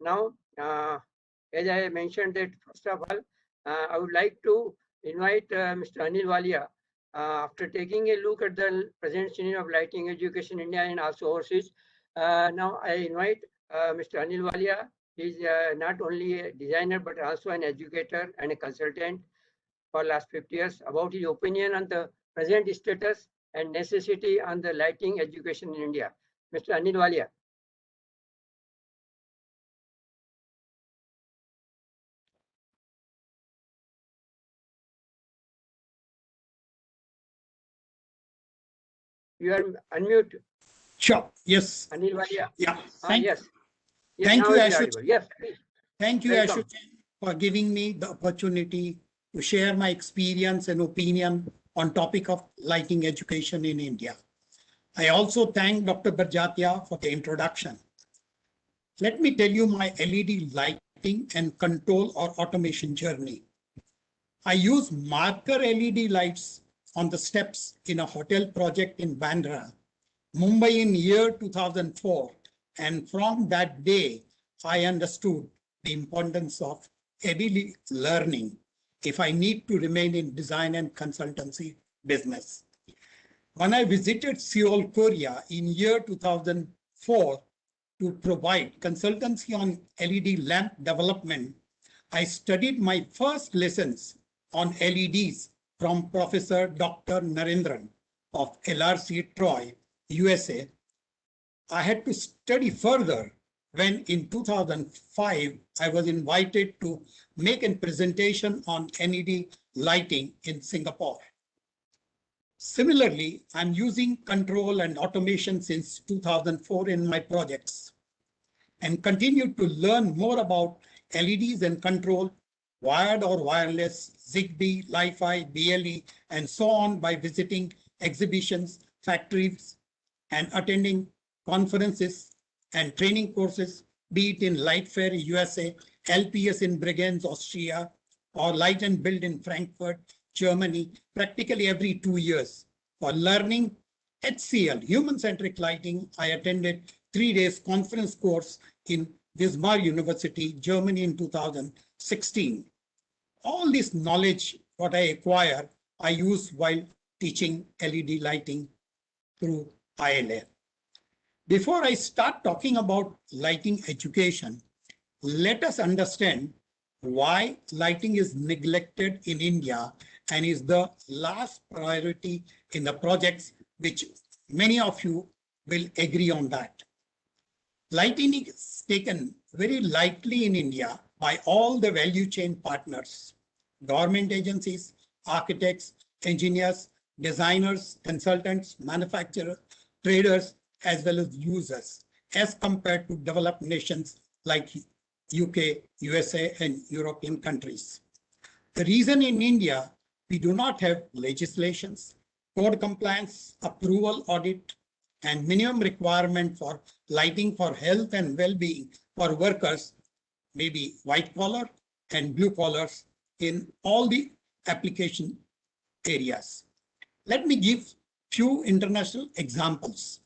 now, as I mentioned that first of all, I would like to invite Mr. Anil Walia. After taking a look at the present scenario of lighting education in India and also overseas, now I invite Mr. Anil Walia. He is not only a designer but also an educator and a consultant for last 50 years, about his opinion on the present status and necessity on the lighting education in India. Mr. Anil Walia. You are unmute. Sure. Yes. Anil Walia. Yeah. Yes. Thank you, Ashu. Yes, please. Thank you, Welcome. Ashu, for giving me the opportunity to share my experience and opinion on topic of lighting education in India. I also thank Dr. Barjatia for the introduction. Let me tell you my LED lighting and control or automation journey. I use marker LED lights on the steps in a hotel project in Bandra, Mumbai in year 2004. And from that day, I understood the importance of LED learning if I need to remain in design and consultancy business. When I visited Seoul, Korea in year 2004 to provide consultancy on LED lamp development, I studied my first lessons on LEDs from Professor Dr. Narendran of LRC Troy, USA. I had to study further when in 2005, I was invited to make a presentation on LED lighting in Singapore. Similarly, I'm using control and automation since 2004 in my projects and continue to learn more about LEDs and control, wired or wireless, Zigbee, Li-Fi, BLE, and so on by visiting exhibitions, factories, and attending conferences and training courses, be it in Light Fair, USA, LPS in Bregenz, Austria, or Light and Build in Frankfurt, Germany, practically every 2 years. For learning HCL, human-centric lighting, I attended 3 days conference course in Wismar University, Germany in 2016. All this knowledge, what I acquire, I use while teaching LED lighting through ILA. Before I start talking about lighting education, let us understand why lighting is neglected in India and is the last priority in the projects, which many of you will agree on that. Lighting is taken very lightly in India by all the value chain partners, government agencies, architects, engineers, designers, consultants, manufacturers, traders, as well as users, as compared to developed nations like UK, USA, and European countries. The reason in India, we do not have legislations, code compliance, approval audit, and minimum requirement for lighting for health and well-being for workers, maybe white collar and blue collars in all the application areas. Let me give few international examples.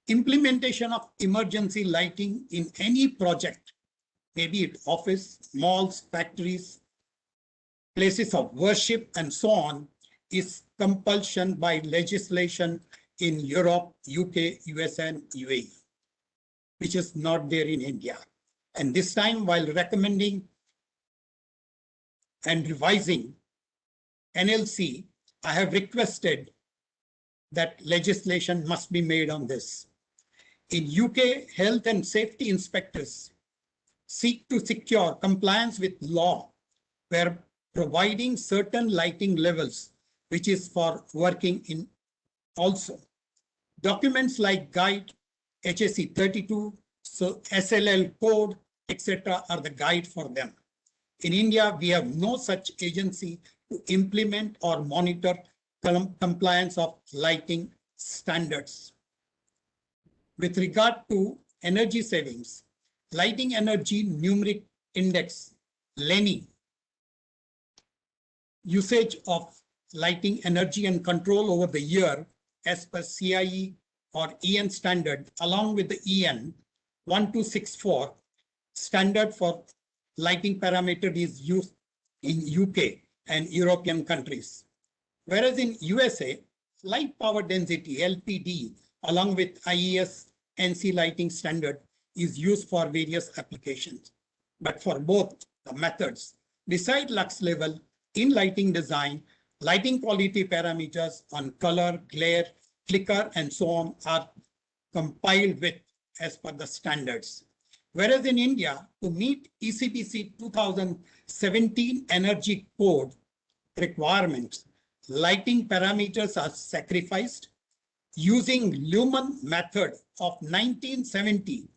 Implementation of emergency lighting in any project, maybe it office, malls, factories, places of worship, and so on, is compulsion by legislation in Europe, UK, US, and UAE, which is not there in India. And this time, while recommending and revising NLC, I have requested that legislation must be made on this. In UK, health and safety inspectors seek to secure compliance with law, where providing certain lighting levels, which is for working in also. Documents like guide, HAC 32, so SLL code, etc. are the guide for them. In India, we have no such agency to implement or monitor compliance of lighting standards. With regard to energy savings, Lighting Energy Numeric Index, LENI, usage of lighting energy and control over the year as per CIE or EN standard, along with the EN 1264 standard for lighting parameter is used in UK and European countries. Whereas in USA, light power density, LPD, along with IES NC lighting standard is used for various applications. But for both the methods, beside lux level, in lighting design, lighting quality parameters on color, glare, flicker, and so on are compiled with as per the standards. Whereas in India, to meet ECBC 2017 energy code requirements, lighting parameters are sacrificed using lumen method of 1970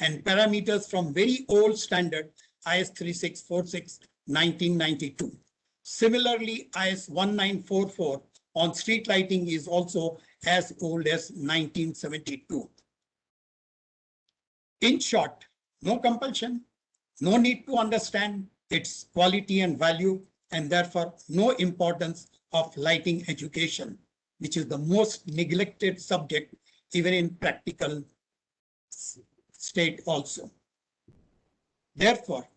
and parameters from very old standard IS 3646 1992. Similarly, IS 1944 on street lighting is also as old as 1972. In short, no compulsion, no need to understand its quality and value, and therefore no importance of lighting education, which is the most neglected subject even in practical state also. Therefore,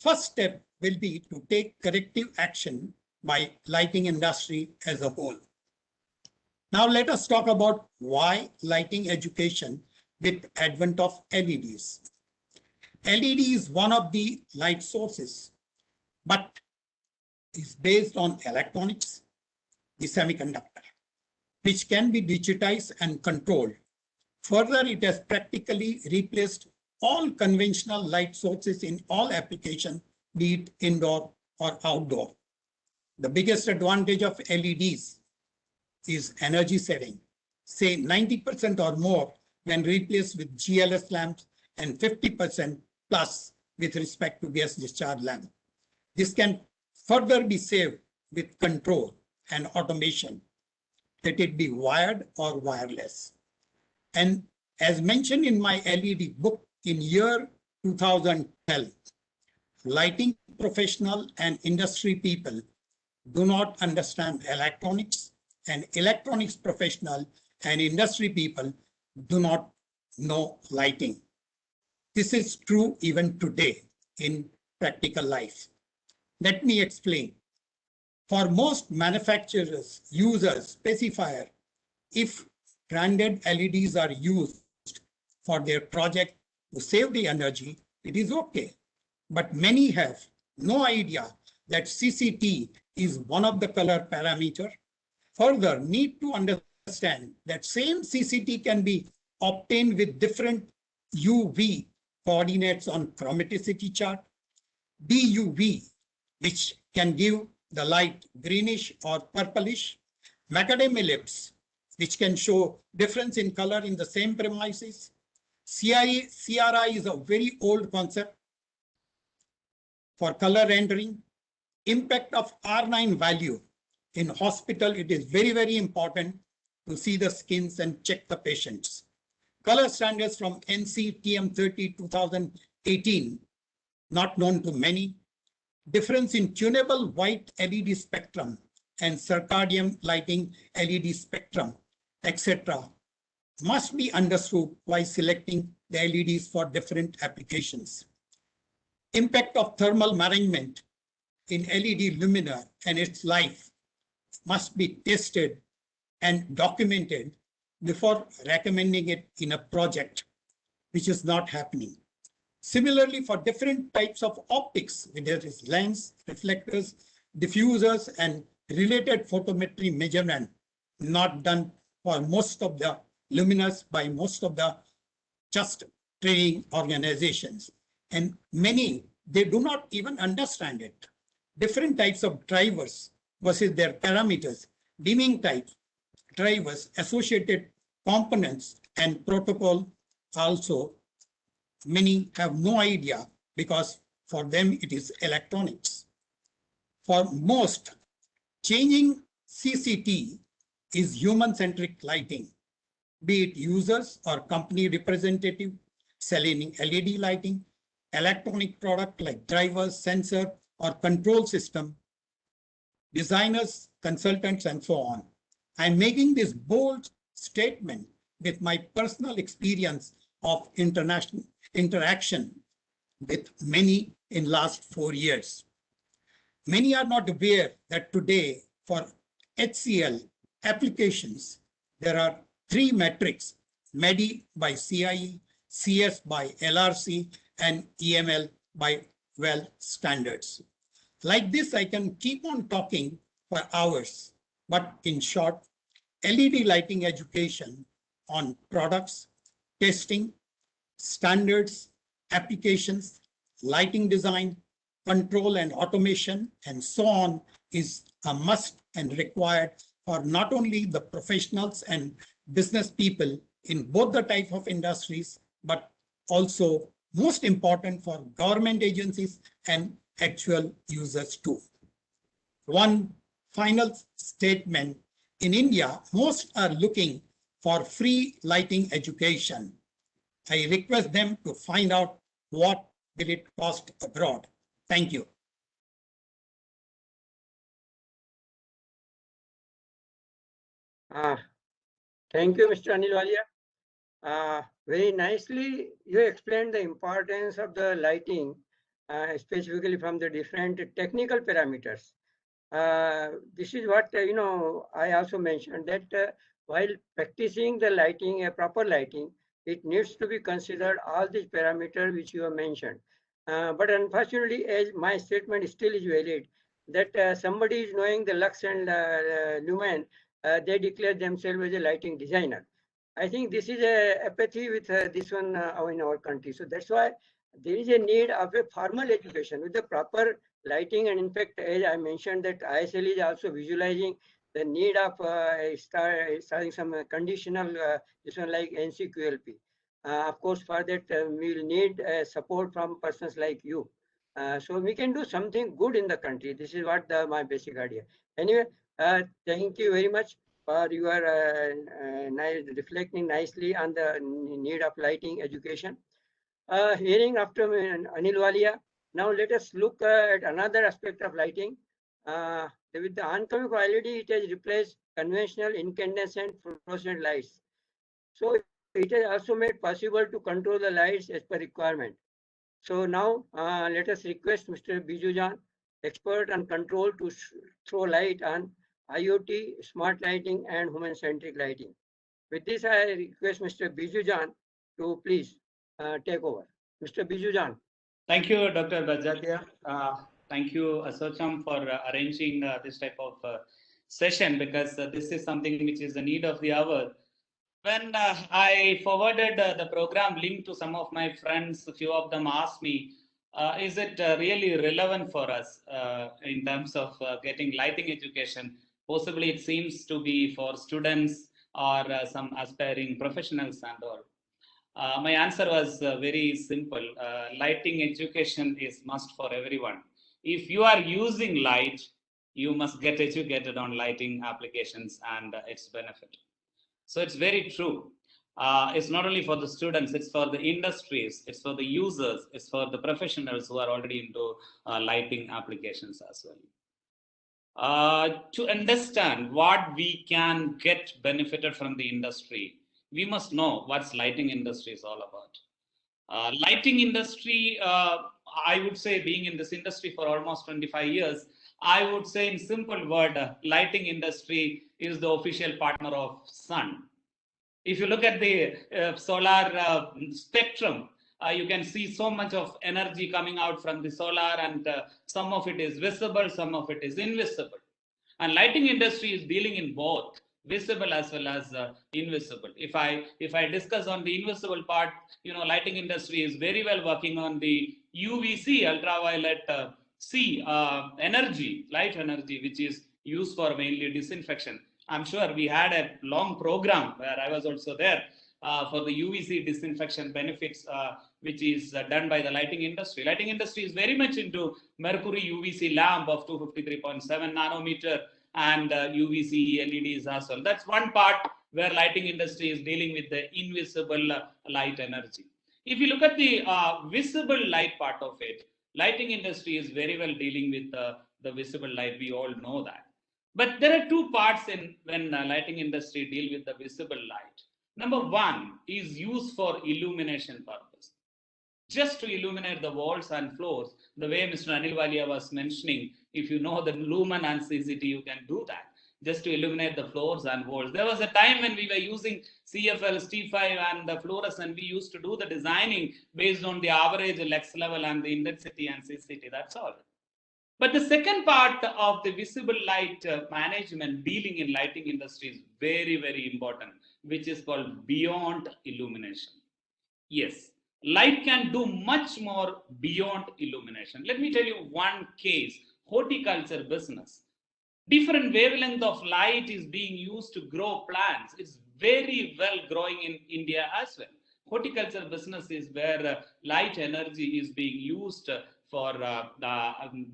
first step will be to take corrective action by lighting industry as a whole. Now let us talk about why lighting education with advent of LEDs. LED is one of the light sources, but is based on electronics, the semiconductor, which can be digitized and controlled. Further, it has practically replaced all conventional light sources in all applications, be it indoor or outdoor. The biggest advantage of LEDs is energy saving, say 90% or more when replaced with GLS lamps and 50% plus with respect to gas discharge level. This can further be saved with control and automation, let it be wired or wireless. And as mentioned in my LED book in year 2012, lighting professional and industry people do not understand electronics, and electronics professional and industry people do not know lighting. This is true even today in practical life. Let me explain. For most manufacturers, users, specifier, if branded LEDs are used for their project to save the energy, it is okay. But many have no idea that CCT is one of the color parameter. Further, need to understand that same CCT can be obtained with different UV coordinates on chromaticity chart, DUV, which can give the light greenish or purplish, macadam ellipse, which can show difference in color in the same premises. CRI is a very old concept for color rendering. Impact of R9 value in hospital, it is very, very important to see the skins and check the patients. Color standards from NC TM30 2018, not known to many. Difference in tunable white LED spectrum and circadian lighting LED spectrum, etc., must be understood while selecting the LEDs for different applications. Impact of thermal management in LED luminaire and its life must be tested and documented before recommending it in a project, which is not happening. Similarly, for different types of optics, there is lens, reflectors, diffusers, and related photometry measurement not done for most of the luminaires by most of the just training organizations. And many, they do not even understand it. Different types of drivers versus their parameters, dimming types, drivers, associated components, and protocol also, many have no idea because for them it is electronics. For most, changing CCT is human-centric lighting, be it users or company representative selling LED lighting, electronic product like drivers, sensor, or control system, designers, consultants, and so on. I'm making this bold statement with my personal experience of international interaction with many in last 4 years. Many are not aware that today for HCL applications, there are 3 metrics: MEDI by CIE, CS by LRC, and EML by WELL standards. Like this, I can keep on talking for hours, but in short, LED lighting education on products, testing, standards, applications, lighting design, control and automation, and so on is a must and required for not only the professionals and business people in both the type of industries, but also most important for government agencies and actual users too. One final statement: in India, most are looking for free lighting education. I request them to find out what will it cost abroad. Thank you. Thank you, Mr. Anil Walia. Very nicely, you explained the importance of the lighting, specifically from the different technical parameters. This is what, I also mentioned that while practicing the lighting, proper lighting, it needs to be considered all these parameters which you have mentioned. But unfortunately, as my statement still is valid, that somebody is knowing the lux and lumen, they declare themselves as a lighting designer. I think this is a apathy with this one in our country. So that's why there is a need of a formal education with the proper lighting. And in fact, as I mentioned, that ISL is also visualizing the need of starting some conditional, this one like NCQLP. Of course, for that, we will need support from persons like you. So we can do something good in the country. This is what my basic idea. Anyway, thank you very much for your reflecting nicely on the need of lighting education. Hearing after Anil Walia, now let us look at another aspect of lighting. With the oncoming of LED, it has replaced conventional incandescent fluorescent lights. So it has also made possible to control the lights as per requirement. So now let us request Mr. Bijujan, expert on control, to throw light on IoT, smart lighting and human-centric lighting. With this, I request Mr. Bijujan to please take over. Mr. Bijujan. Thank you, Dr. Barjatia. Thank you, Asocham, for arranging this type of session, because this is something which is the need of the hour. When I forwarded the program link to some of my friends, a few of them asked me, is it really relevant for us in terms of getting lighting education? Possibly it seems to be for students or some aspiring professionals and all. My answer was very simple. Lighting education is must for everyone. If you are using light, you must get educated on lighting applications and its benefit. So it's very true. It's not only for the students, it's for the industries, it's for the users, it's for the professionals who are already into lighting applications as well. To understand what we can get benefited from the industry, we must know what's lighting industry is all about. Lighting industry, I would say, being in this industry for almost 25 years, I would say in simple word, lighting industry is the official partner of sun. If you look at the solar spectrum, you can see so much of energy coming out from the solar, and some of it is visible, some of it is invisible. And lighting industry is dealing in both visible as well as invisible. If I discuss on the invisible part, lighting industry is very well working on the UVC, ultraviolet C energy, light energy, which is used for mainly disinfection. I'm sure we had a long program where I was also there for the UVC disinfection benefits, which is done by the lighting industry. Lighting industry is very much into mercury UVC lamp of 253.7 nanometer and UVC LEDs as well. That's one part where lighting industry is dealing with the invisible light energy. If you look at the visible light part of it, lighting industry is very well dealing with the visible light. We all know that. But there are two parts in when lighting industry deal with the visible light. Number one is used for illumination purpose. Just to illuminate the walls and floors, the way Mr. Anil Walia was mentioning, if you know the lumen and CCT, you can do that. Just to illuminate the floors and walls. There was a time when we were using CFL, T5 and the fluorescent, we used to do the designing based on the average lux level and the intensity and CCT, that's all. But the second part of the visible light management dealing in lighting industry is very, very important, which is called beyond illumination. Yes, light can do much more beyond illumination. Let me tell you one case, horticulture business. Different wavelength of light is being used to grow plants. It's very well growing in India as well. Horticulture business is where light energy is being used for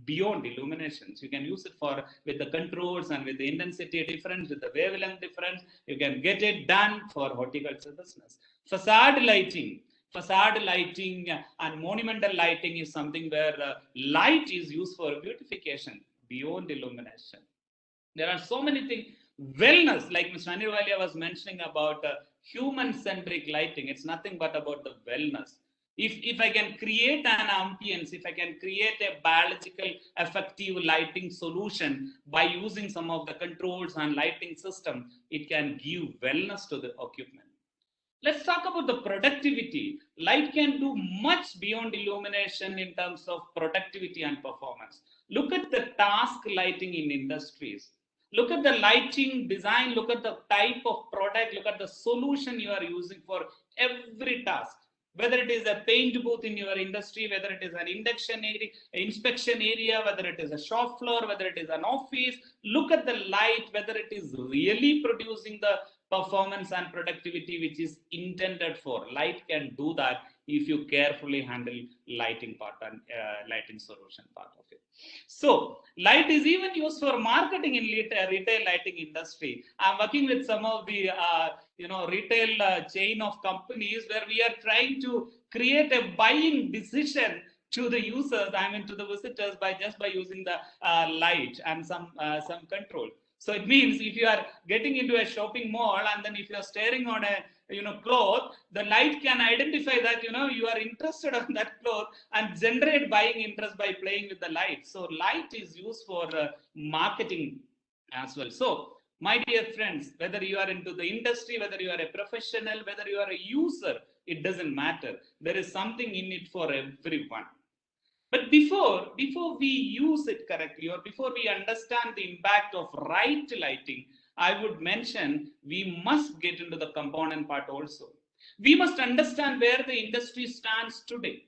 beyond illuminations. You can use it for with the controls and with the intensity difference, with the wavelength difference. You can get it done for horticulture business. Facade lighting and monumental lighting is something where light is used for beautification beyond illumination. There are so many things. Wellness, like Mr. Anil Walia was mentioning about human-centric lighting, it's nothing but about the wellness. If I can create an ambience, if I can create a biological effective lighting solution by using some of the controls and lighting system, it can give wellness to the occupant. Let's talk about the productivity. Light can do much beyond illumination in terms of productivity and performance. Look at the task lighting in industries. Look at the lighting design, look at the type of product, look at the solution you are using for every task. Whether it is a paint booth in your industry, whether it is an induction area, inspection area, whether it is a shop floor, whether it is an office, look at the light, whether it is really producing the performance and productivity which is intended for. Light can do that if you carefully handle lighting part and lighting solution part of it. So light is even used for marketing in retail lighting industry. I'm working with some of the retail chain of companies where we are trying to create a buying decision to the users, to the visitors by using the light and some control. So it means if you are getting into a shopping mall and then if you are staring on a cloth, the light can identify that you are interested on that cloth and generate buying interest by playing with the light. So light is used for marketing as well. So my dear friends, whether you are into the industry, whether you are a professional, whether you are a user, it doesn't matter. There is something in it for everyone. But before we use it correctly, or before we understand the impact of right lighting, I would mention we must get into the component part also. We must understand where the industry stands today.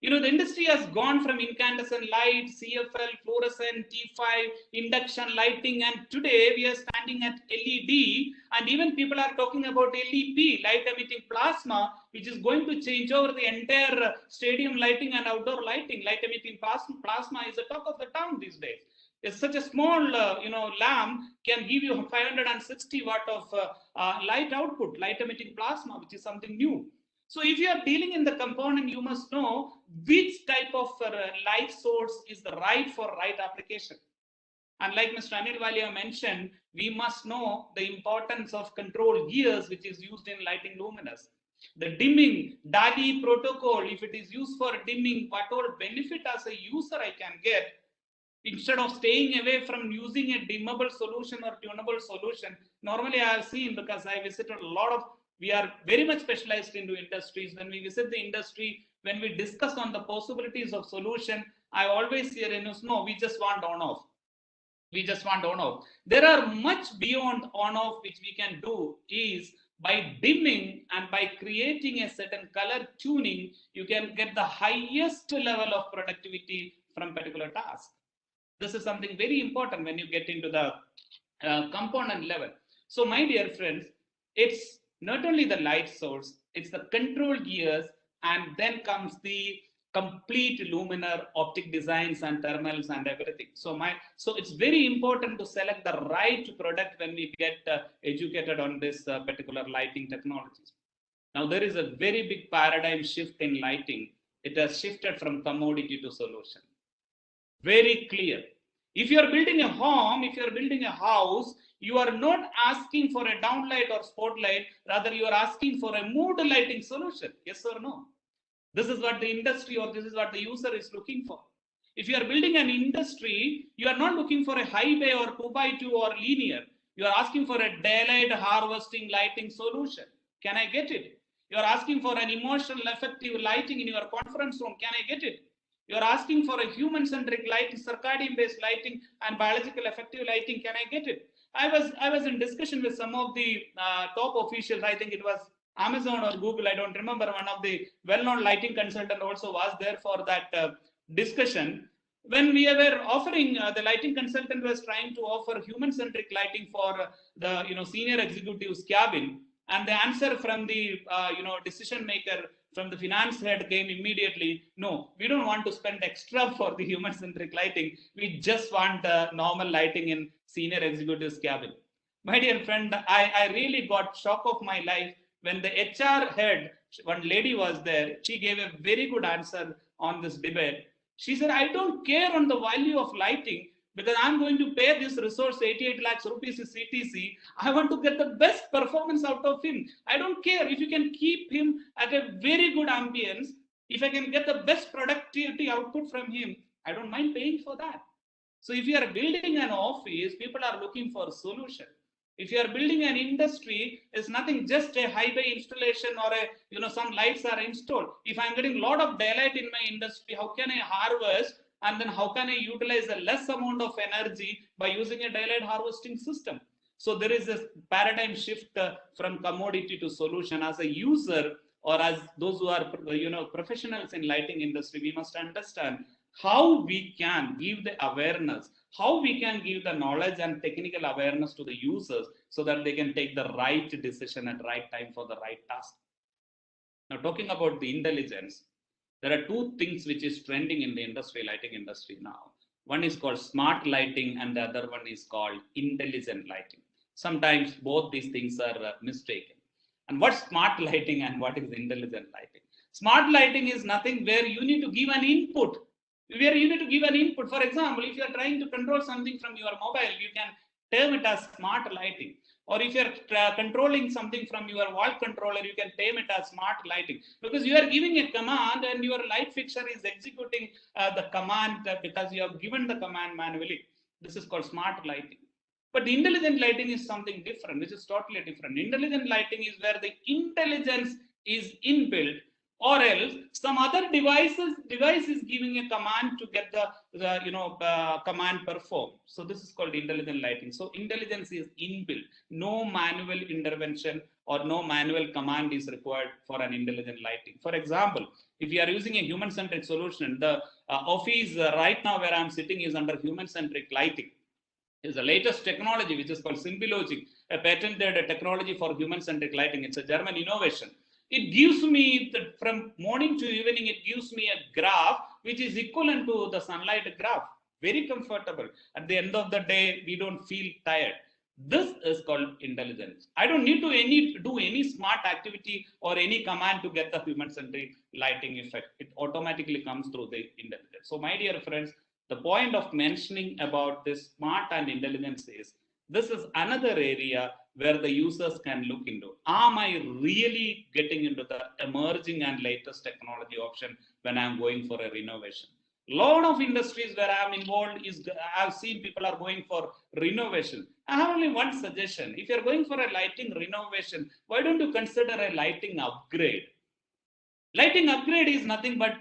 The industry has gone from incandescent light, CFL, fluorescent, T5, induction lighting, and today we are standing at LED, and even people are talking about LEP, light emitting plasma, which is going to change over the entire stadium lighting and outdoor lighting. Light emitting plasma is the talk of the town these days. It's such a small, lamp can give you 560 watt of light output, light emitting plasma, which is something new. So if you are dealing in the component, you must know which type of light source is the right for right application. And like Mr. Anil Walia mentioned, we must know the importance of control gears, which is used in lighting luminous. The dimming, DALI protocol, if it is used for dimming, what all benefit as a user I can get, instead of staying away from using a dimmable solution or tunable solution. Normally I have seen, because I visited a lot of, we are very much specialized into industries. When we visit the industry, when we discuss on the possibilities of solution, I always hear, no, we just want on-off. We just want on-off. There are much beyond on-off which we can do is by dimming and by creating a certain color tuning, you can get the highest level of productivity from particular task. This is something very important when you get into the component level. So my dear friends, it's not only the light source, it's the control gears, and then comes the complete luminar optic designs and thermals and everything. So it's very important to select the right product when we get educated on this particular lighting technologies. Now there is a very big paradigm shift in lighting. It has shifted from commodity to solution. Very clear. If you are building a home, if you are building a house, you are not asking for a downlight or spotlight, rather you are asking for a mood lighting solution. Yes or no? This is what the industry or this is what the user is looking for. If you are building an industry, you are not looking for a high bay or 2x2 or linear. You are asking for a daylight harvesting lighting solution. Can I get it? You are asking for an emotional effective lighting in your conference room. Can I get it? You are asking for a human-centric lighting, circadian-based lighting, and biological effective lighting. Can I get it? I was in discussion with some of the top officials. I think it was Amazon or Google. I don't remember. One of the well-known lighting consultant also was there for that discussion. When we were offering, the lighting consultant was trying to offer human-centric lighting for the senior executives cabin, and the answer from the decision maker, from the finance head came immediately, no, we don't want to spend extra for the human-centric lighting. We just want normal lighting in senior executives cabin. My dear friend, I really got shock of my life when the HR head, one lady was there. She gave a very good answer on this debate. She said, I don't care on the value of lighting because I'm going to pay this resource 88 lakhs rupees is CTC. I want to get the best performance out of him. I don't care if you can keep him at a very good ambience. If I can get the best productivity output from him, I don't mind paying for that. So if you are building an office, people are looking for a solution. If you are building an industry, it's nothing just a high bay installation or some lights are installed. If I'm getting a lot of daylight in my industry, how can I harvest? And then how can I utilize a less amount of energy by using a daylight harvesting system? So there is a paradigm shift from commodity to solution. As a user or as those who are professionals in lighting industry, we must understand how we can give the awareness, how we can give the knowledge and technical awareness to the users so that they can take the right decision at right time for the right task. Now, talking about the intelligence, there are two things which is trending in the industry, lighting industry now. One is called smart lighting and the other one is called intelligent lighting. Sometimes both these things are mistaken. And what's smart lighting and what is intelligent lighting? Smart lighting is nothing where you need to give an input. Where you need to give an input. For example, if you are trying to control something from your mobile, you can term it as smart lighting. Or if you're controlling something from your wall controller, you can term it as smart lighting, because you are giving a command and your light fixture is executing the command because you have given the command manually. This is called smart lighting. But the intelligent lighting is something different, which is totally different. Intelligent lighting is where the intelligence is inbuilt, or else some other device is giving a command to get the command performed. So this is called intelligent lighting. So intelligence is inbuilt. No manual intervention or no manual command is required for an intelligent lighting. For example, if you are using a human-centric solution, the office right now where I'm sitting is under human-centric lighting. Is the latest technology which is called SymbiLogic, a patented technology for human-centric lighting. It's a German innovation. It gives me from morning to evening, it gives me a graph which is equivalent to the sunlight graph. Very comfortable. At the end of the day, we don't feel tired. This is called intelligence. I don't need to do any smart activity or any command to get the human-centric lighting effect. It automatically comes through the intelligence. So my dear friends, the point of mentioning about this smart and intelligence is this is another area where the users can look into. Am I really getting into the emerging and latest technology option when I'm going for a renovation? A lot of industries where I'm involved I've seen people are going for renovation. I have only one suggestion. If you're going for a lighting renovation, why don't you consider a lighting upgrade? Lighting upgrade is nothing but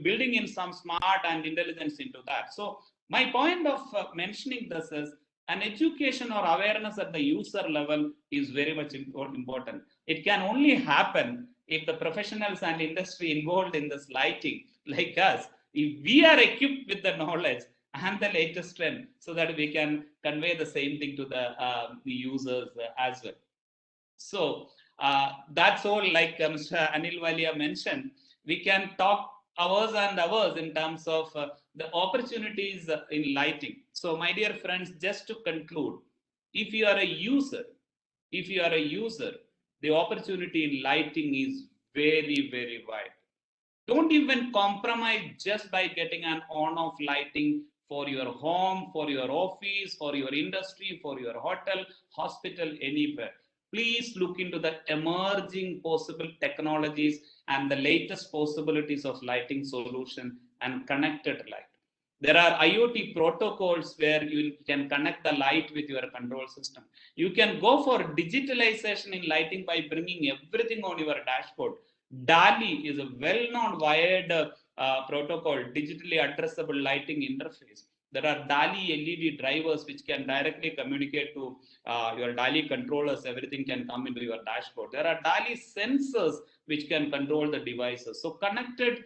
building in some smart and intelligence into that. So my point of mentioning this is an education or awareness at the user level is very much important. It can only happen if the professionals and industry involved in this lighting, like us, if we are equipped with the knowledge and the latest trend, so that we can convey the same thing to the users as well. So that's all, like Mr. Anil Walia mentioned, we can talk hours and hours in terms of the opportunities in lighting. So my dear friends, just to conclude, if you are a user, the opportunity in lighting is very, very wide. Don't even compromise just by getting an on-off lighting for your home, for your office, for your industry, for your hotel, hospital, anywhere. Please look into the emerging possible technologies and the latest possibilities of lighting solution and connected light. There are IoT protocols where you can connect the light with your control system. You can go for digitalization in lighting by bringing everything on your dashboard. DALI is a well-known wired protocol, digitally addressable lighting interface. There are DALI LED drivers which can directly communicate to your DALI controllers. Everything can come into your dashboard. There are DALI sensors which can control the devices. So connected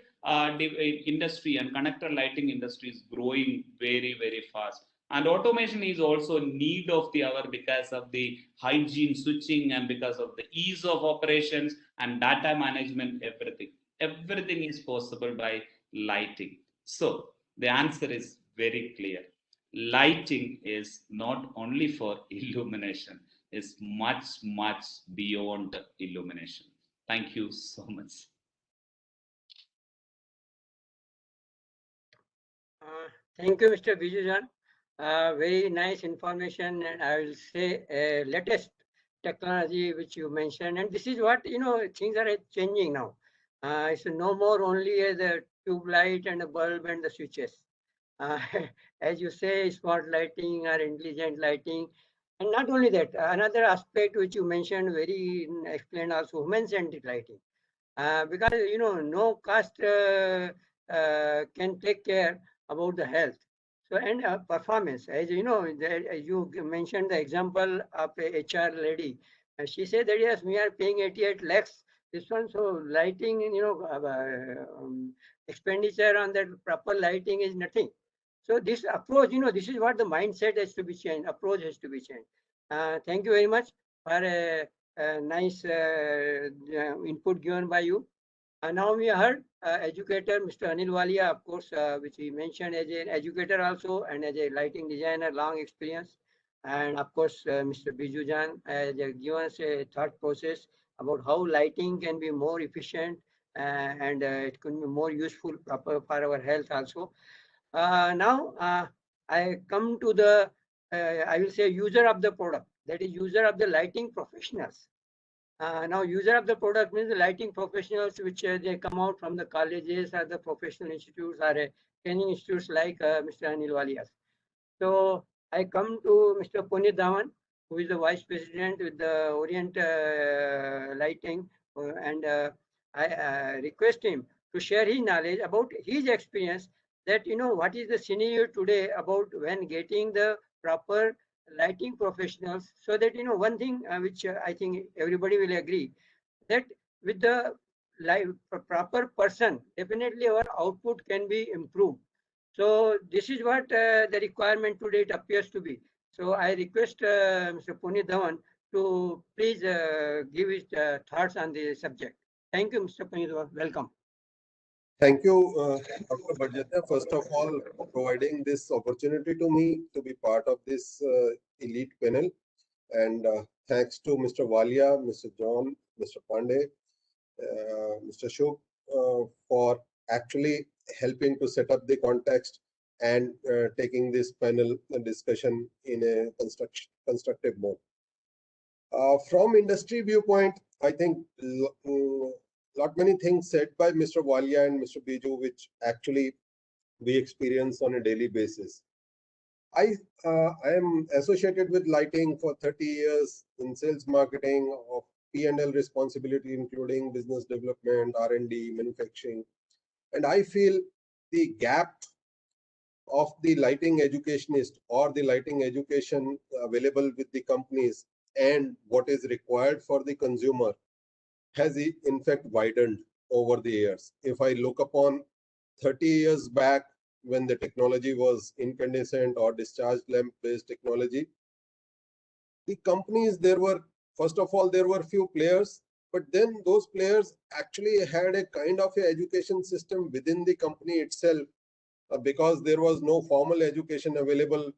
industry and connected lighting industry is growing very, very fast. And automation is also need of the hour because of the hygiene switching and because of the ease of operations and data management, everything is possible by lighting. So the answer is very clear. Lighting is not only for illumination, it's much, much beyond illumination. Thank you so much. Thank you, Mr. Bijujan. Very nice information, and I will say latest technology which you mentioned. And this is what, things are changing now. It's no more only the tube light and the bulb and the switches. As you say, smart lighting or intelligent lighting. And not only that, another aspect which you mentioned, very explained also, human-centric lighting. Because, no caste can take care about the health. So, and performance, as you know, you mentioned the example of a HR lady. She said that yes, we are paying 88 lakhs. This one, so lighting, expenditure on that proper lighting is nothing. So this approach, this is what the mindset has to be changed. Approach has to be changed. Thank you very much for a nice input given by you. Now we heard educator Mr. Anil Walia, of course, which he mentioned as an educator also and as a lighting designer, long experience. And of course, Mr. Biju Jan has given us a thought process about how lighting can be more efficient and it can be more useful proper for our health also. Now I come to the, I will say, user of the product, that is user of the lighting professionals. Now, user of the product means the lighting professionals, which they come out from the colleges or the professional institutes or training institutes like Mr. Anil Walias. So I come to Mr. Puneet Dhawan, who is the vice president with the Orient Lighting, and I request him to share his knowledge about his experience. That what is the scenario today about when getting the proper lighting professionals, so that one thing which I think everybody will agree, that with the proper person, definitely our output can be improved. So this is what the requirement today it appears to be. So I request Mr. Puneet Dhawan to please give his thoughts on the subject. Thank you, Mr. Puneet Dhawan. Welcome. Thank you, Dr. Barjatia, first of all, for providing this opportunity to me to be part of this elite panel. And thanks to Mr. Walia, Mr. John, Mr. Pandey, Mr. Shuk for actually helping to set up the context and taking this panel discussion in a constructive mode. From industry viewpoint, I think lot many things said by Mr. Walia and Mr. Biju, which actually we experience on a daily basis. I am associated with lighting for 30 years in sales marketing of P&L responsibility, including business development, R&D, manufacturing. And I feel the gap of the lighting educationist or the lighting education available with the companies and what is required for the consumer has in fact widened over the years. If I look upon 30 years back when the technology was incandescent or discharge lamp based technology, the companies, first of all, there were few players, but then those players actually had a kind of a education system within the company itself because there was no formal education available.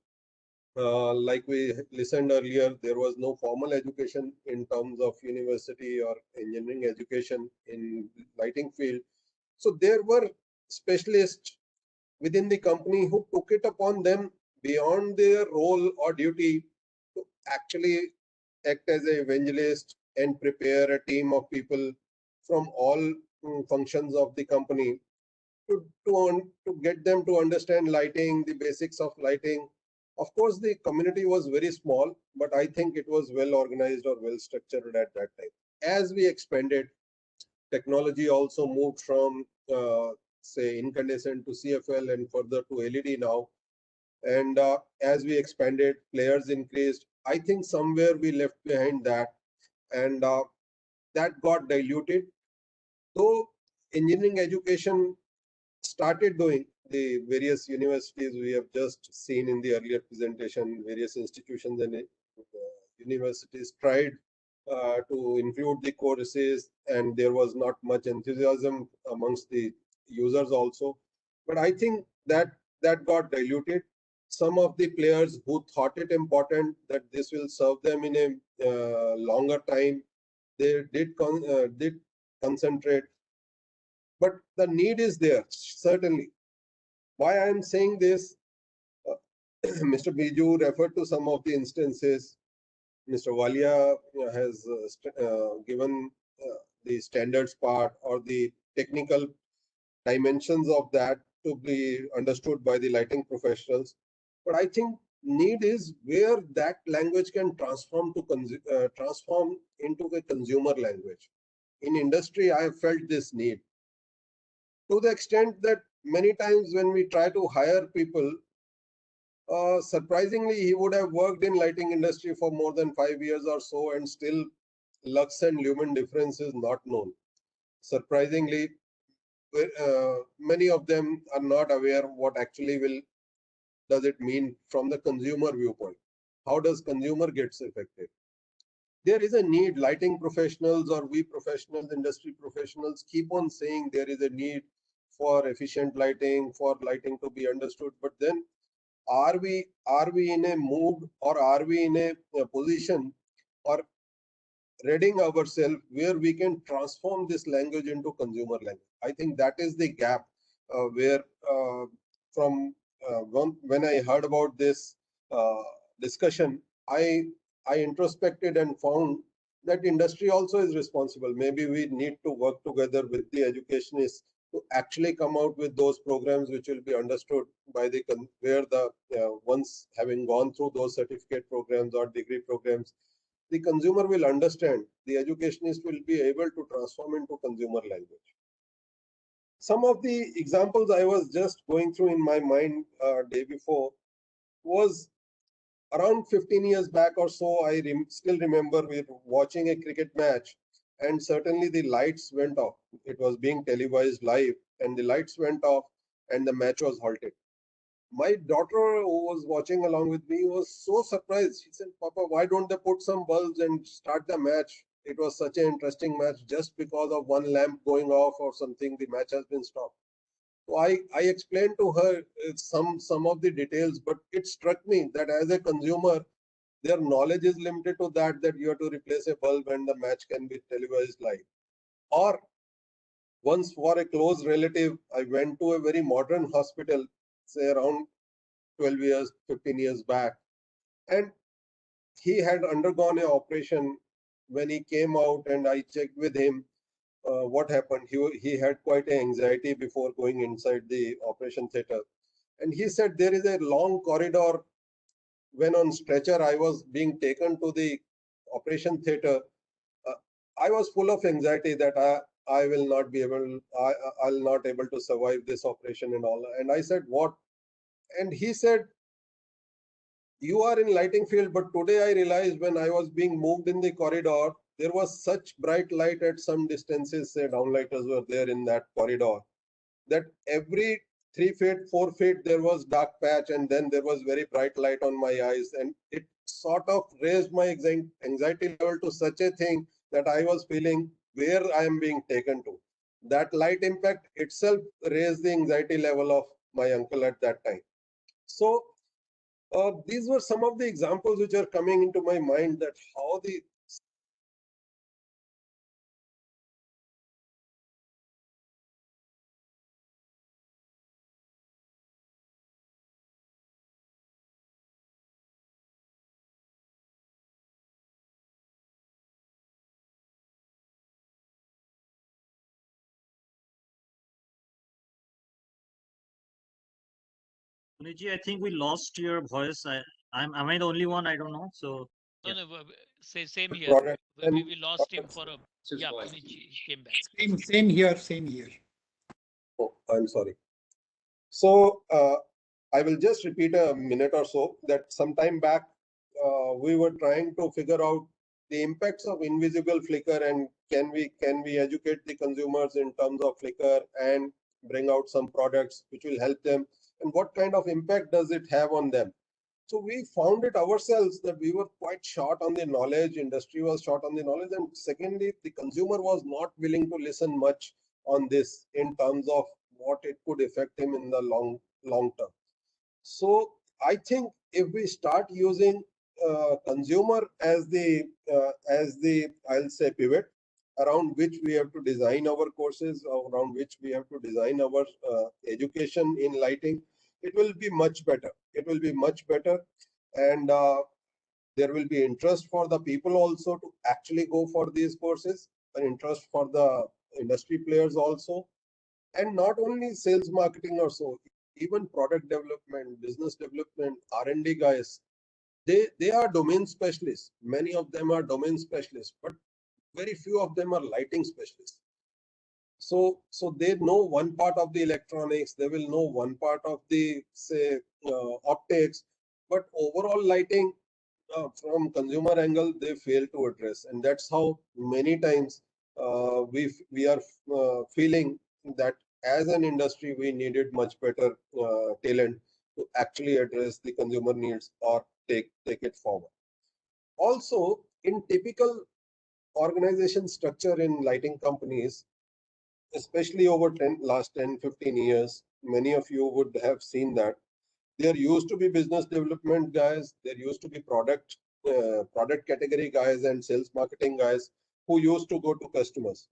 Like we listened earlier, there was no formal education in terms of university or engineering education in lighting field. So there were specialists within the company who took it upon them beyond their role or duty to actually act as an evangelist and prepare a team of people from all functions of the company to get them to understand lighting, the basics of lighting. Of course, the community was very small, but I think it was well organized or well structured at that time. As we expanded, technology also moved from, say, incandescent to CFL and further to LED now. And as we expanded, players increased. I think somewhere we left behind that, and that got diluted. Though engineering education started doing, the various universities we have just seen in the earlier presentation, various institutions and universities tried to include the courses, and there was not much enthusiasm amongst the users also. But I think that got diluted. Some of the players who thought it important that this will serve them in a longer time, they did concentrate. But the need is there, certainly. Why I am saying this, Mr. Biju referred to some of the instances. Mr. Walia has given the standards part or the technical dimensions of that to be understood by the lighting professionals. But I think need is where that language can transform into a consumer language. In industry, I have felt this need to the extent that many times when we try to hire people, surprisingly, he would have worked in lighting industry for more than 5 years or so, and still lux and lumen difference is not known. Surprisingly, many of them are not aware what actually does it mean from the consumer viewpoint. How does consumer gets affected? There is a need, lighting professionals or we professionals, industry professionals keep on saying there is a need for efficient lighting, for lighting to be understood. But then are we in a mood, or are we in a position, or readying ourselves where we can transform this language into consumer language? I think that is the gap where when I heard about this discussion, I introspected and found that industry also is responsible. Maybe we need to work together with the educationists to actually come out with those programs which will be understood by the where the once having gone through those certificate programs or degree programs, the consumer will understand, the educationist will be able to transform into consumer language. Some of the examples I was just going through in my mind day before was around 15 years back or so. I still remember we were watching a cricket match, and certainly the lights went off. It was being televised live, and the lights went off and the match was halted. My daughter, who was watching along with me, was so surprised. She said, "Papa, why don't they put some bulbs and start the match? It was such an interesting match. Just because of one lamp going off or something, the match has been stopped." So I explained to her some of the details, but it struck me that as a consumer, their knowledge is limited to that you have to replace a bulb and the match can be televised live. Or once, for a close relative, I went to a very modern hospital, say around 12 years, 15 years back, and he had undergone an operation. When he came out and I checked with him what happened, he had quite an anxiety before going inside the operation theater. And he said there is a long corridor. When on stretcher I was being taken to the operation theater, I was full of anxiety that I will not be able, I'll not able to survive this operation and all. And I said, what? And he said, you are in lighting field, but today I realized when I was being moved in the corridor, there was such bright light at some distances, say downlighters were there in that corridor, that every 3 feet, 4 feet, there was dark patch, and then there was very bright light on my eyes. And it sort of raised my anxiety level to such a thing that I was feeling where I am being taken to. That light impact itself raised the anxiety level of my uncle at that time. So these were some of the examples which are coming into my mind, that how the Puniji, I think we lost your voice. Am I the only one? I don't know. So No, yeah. no, same here. product We lost him for a, yeah, Puneet, he came back. Same here, same here. Oh, I'm sorry. So I will just repeat a minute or so that some time back we were trying to figure out the impacts of invisible flicker, and can we educate the consumers in terms of flicker and bring out some products which will help them, and what kind of impact does it have on them. So we found it ourselves that we were quite short on the knowledge, industry was short on the knowledge, and secondly, the consumer was not willing to listen much on this in terms of what it could affect him in the long term. So I think if we start using consumer as the I'll say pivot around which we have to design our courses, around which we have to design our education in lighting, it will be much better. It will be much better, and there will be interest for the people also to actually go for these courses, an interest for the industry players also, and not only sales marketing or so, even product development, business development, R&D guys, they are domain specialists. Many of them are domain specialists, but very few of them are lighting specialists. So they know one part of the electronics, they will know one part of the, say, optics, but overall lighting from consumer angle, they fail to address. And that's how many times we are feeling that as an industry, we needed much better talent to actually address the consumer needs or take it forward. Also, in typical organization structure in lighting companies, especially over last 10, 15 years, many of you would have seen that there used to be business development guys, there used to be product category guys and sales marketing guys who used to go to customers.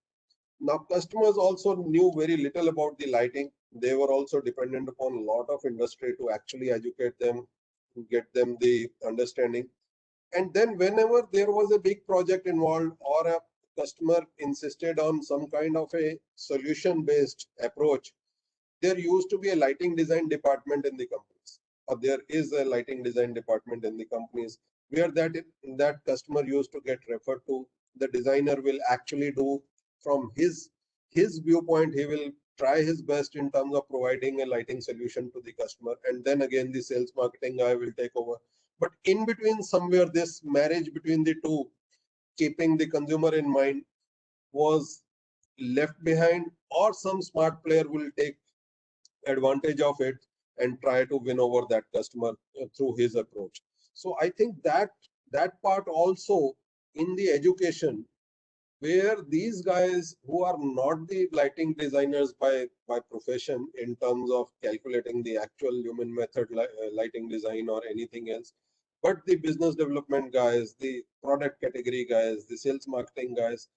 Now, customers also knew very little about the lighting. They were also dependent upon a lot of industry to actually educate them, get them the understanding. And then whenever there was a big project involved or a customer insisted on some kind of a solution-based approach, there used to be a lighting design department in the companies, or there is a lighting design department in the companies where that customer used to get referred to. The designer will actually do from his viewpoint, he will try his best in terms of providing a lighting solution to the customer, and then again the sales marketing guy will take over. But in between, somewhere, this marriage between the two, keeping the consumer in mind, was left behind, or some smart player will take advantage of it and try to win over that customer through his approach. So I think that part also in the education, where these guys who are not the lighting designers by profession in terms of calculating the actual human method lighting design or anything else, but the business development guys, the product category guys, the sales marketing guys,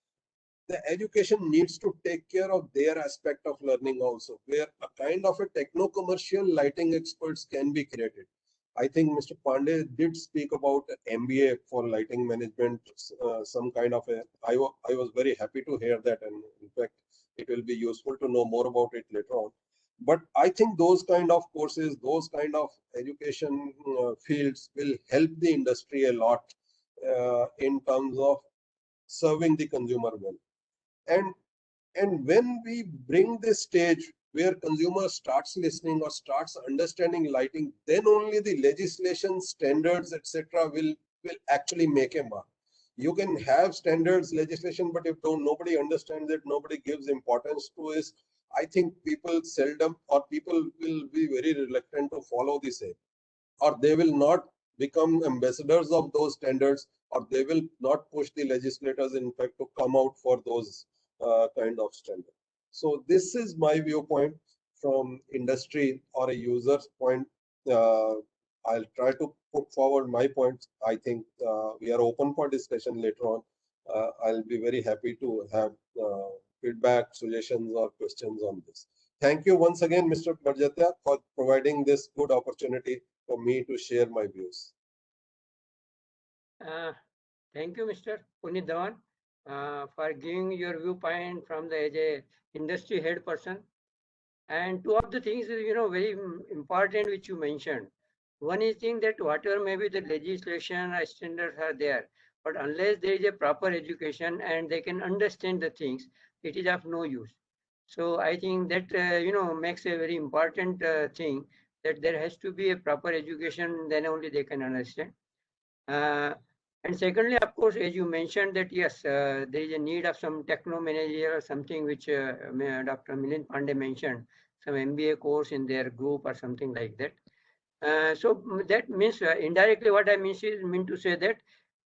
the education needs to take care of their aspect of learning also, where a kind of a techno-commercial lighting experts can be created. I think Mr. Pandey did speak about MBA for lighting management, some kind of a, I was very happy to hear that, and in fact, it will be useful to know more about it later on. But I think those kind of courses, those kind of education fields will help the industry a lot in terms of serving the consumer well. And when we bring this stage where consumer starts listening or starts understanding lighting, then only the legislation, standards, etc. will actually make a mark. You can have standards, legislation, but if nobody understands it, nobody gives importance to it, I think people seldom, or people will be very reluctant to follow the same, or they will not become ambassadors of those standards, or they will not push the legislators, in fact, to come out for those kind of standards. So this is my viewpoint from industry or a user's point. I'll try to put forward my points. I think we are open for discussion later on. I'll be very happy to have feedback, suggestions, or questions on this. Thank you once again, Mr. Barjatia, for providing this good opportunity for me to share my views. Thank you, Mr. Puneet Dhawan, for giving your viewpoint from the as a industry head person. And two of the things, very important which you mentioned. One is thing that whatever maybe the legislation or standards are there, but unless there is a proper education and they can understand the things, it is of no use. So I think that makes a very important thing, that there has to be a proper education, then only they can understand. And secondly, of course, as you mentioned that yes, there is a need of some techno manager or something which Dr. Milind Pandey mentioned, some MBA course in their group or something like that. So that means indirectly what I mean to say that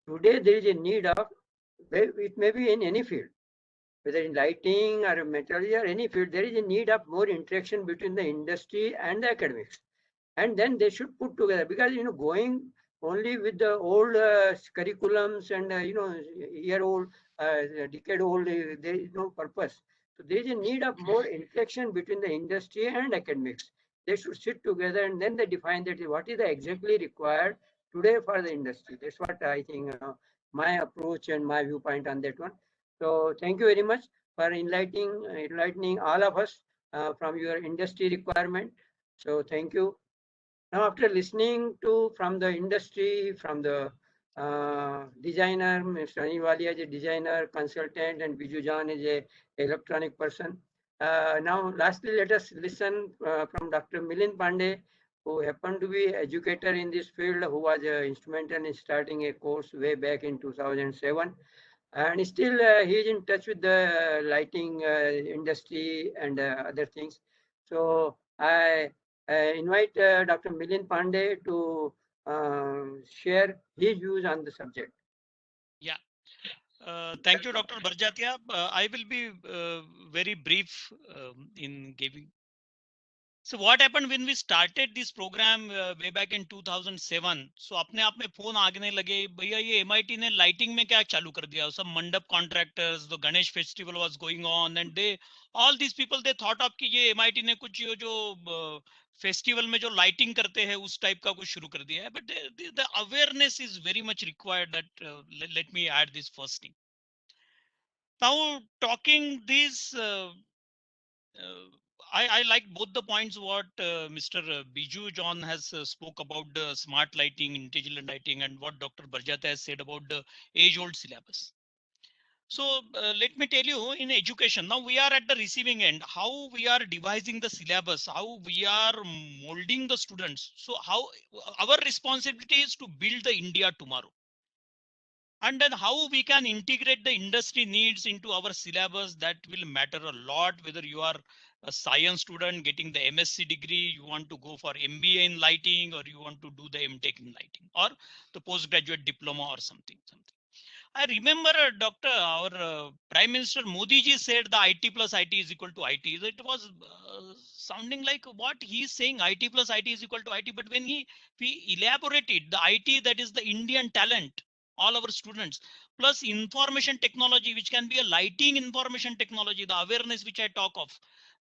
today there is a need of, it may be in any field, whether in lighting or metallurgy or any field, there is a need of more interaction between the industry and the academics. And then they should put together, because going only with the old curriculums and year-old, decade-old, there is no purpose. So there is a need of more interaction between the industry and academics. They should sit together and then they define that what is exactly required today for the industry. That's what I think my approach and my viewpoint on that one. So thank you very much for enlightening all of us from your industry requirement. So thank you. Now, after listening from the industry, from the designer, Mr. Anil Walia is a designer, consultant, and Biju Jan is a electronic person. Now, lastly, let us listen from Dr. Milind Pandey, who happened to be educator in this field, who was instrumental in starting a course way back in 2007. and still he is in touch with the lighting industry and other things. So I invite Dr. Milind Pandey to share his views on the subject. Yeah. Thank you, Dr. Barjatia. I will be very brief in giving. So what happened when we started this program way back in 2007? So अपने आप में phone आगने लगे भैया ये MIT ने lighting में क्या चालू कर दिया? Some mandap contractors, the Ganesh festival was going on, and they all these people they thought of कि ये MIT ने कुछ ये जो festival में जो lighting करते हैं उस type का कुछ शुरू कर दिया है. But the awareness is very much required. That let me add this first thing. Now talking this. I like both the points what Mr. Biju John has spoke about the smart lighting, intelligent lighting, and what Dr. Barjata has said about the age-old syllabus. So let me tell you, in education, now we are at the receiving end, how we are devising the syllabus, how we are molding the students. So how our responsibility is to build the India tomorrow. And then how we can integrate the industry needs into our syllabus, that will matter a lot, whether you are a science student getting the MSc degree, you want to go for MBA in lighting, or you want to do the MTech in lighting, or the postgraduate diploma or something. I remember our Prime Minister Modi ji said the IT plus IT is equal to IT. It was sounding like what he's saying, IT plus IT is equal to IT. But when we elaborated the IT, that is the Indian talent, all our students, plus information technology, which can be a lighting information technology, the awareness which I talk of,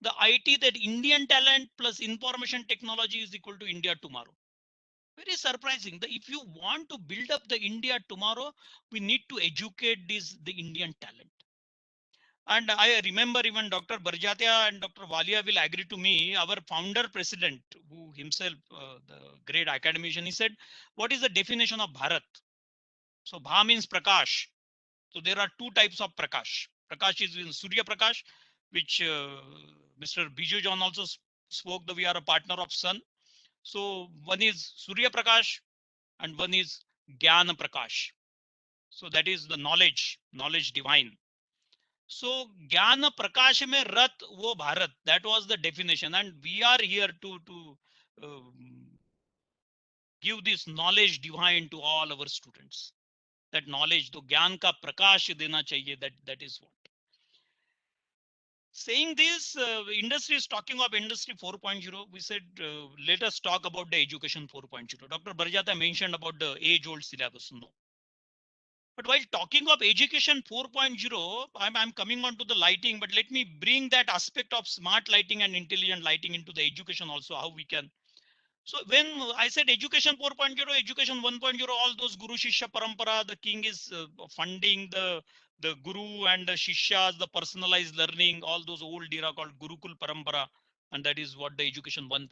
the IT, that Indian talent plus information technology is equal to India tomorrow. Very surprising. That if you want to build up the India tomorrow, we need to educate the Indian talent. And I remember even Dr. Barjatia and Dr. Walia will agree to me, our founder president, who himself, the great academician, he said, what is the definition of Bharat? So Bha means Prakash. So there are two types of Prakash. Prakash is in Surya Prakash, which Mr. Biju John also spoke that we are a partner of Sun. So one is Surya Prakash and one is Jnana Prakash. So that is the knowledge divine. So Jnana Prakash mein Rat wo Bharat. That was the definition, and we are here to give this knowledge divine to all our students. That knowledge, to Gyan ka Prakash dena chahiye. That is what. Saying this, industry is talking of industry 4.0. We said, let us talk about the education 4.0. Dr. Barjata mentioned about the age-old syllabus. No. But while talking of education 4.0, I'm coming on to the lighting, but let me bring that aspect of smart lighting and intelligent lighting into the education also, how we can. So when I said education 4.0, education 1.0, all those Guru Shishya Parampara, the king is funding the Guru and the Shishas, the personalized learning, all those old era called Gurukul Parampara. And that is what the education 1.0.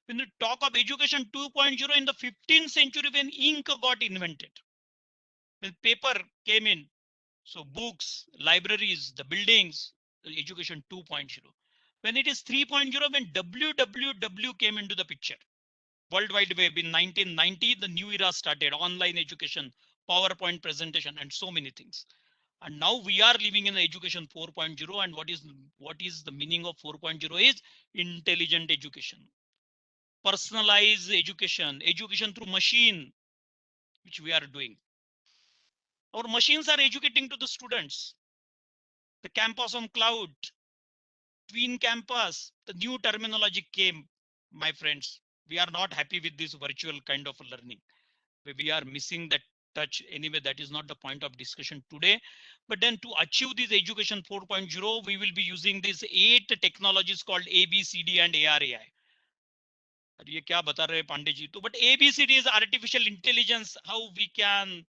When we talk of education 2.0, in the 15th century, when ink got invented, when paper came in, so books, libraries, the buildings, education 2.0. When it is 3.0, when WWW came into the picture, World Wide Web in 1990, the new era started, online education, PowerPoint presentation, and so many things. And now we are living in the education 4.0. And what is the meaning of 4.0 is intelligent education, personalized education, education through machine, which we are doing. Our machines are educating to the students. The campus on cloud, twin campus, the new terminology came, my friends. We are not happy with this virtual kind of learning. We are missing that touch. Anyway, that is not the point of discussion today. But then to achieve this education 4.0, we will be using these 8 technologies called ABCD and ARAI. ये क्या बता रहे पांडे जी तो, but ABCD is artificial intelligence, how we can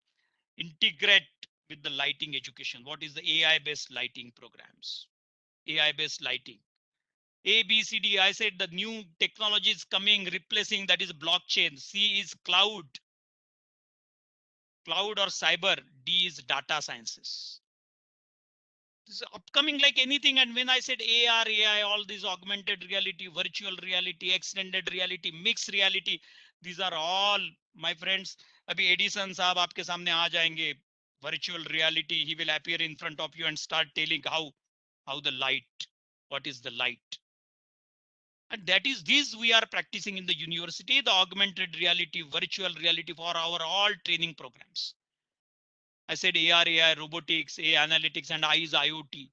integrate with the lighting education. What is the AI based lighting programs? AI based lighting. ABCD, I said the new technology is coming, replacing, that is blockchain. C is cloud or cyber. D is data sciences. This is upcoming like anything. And when I said AR, AI, all these augmented reality, virtual reality, extended reality, mixed reality, these are all, my friends. Abhi Edison साहब आपके सामने आ जाएंगे virtual reality. He will appear in front of you and start telling how the light, what is the light. And that is this we are practicing in the university, the augmented reality, virtual reality for our all training programs. I said AR, AI, robotics, AI analytics, and I is IoT.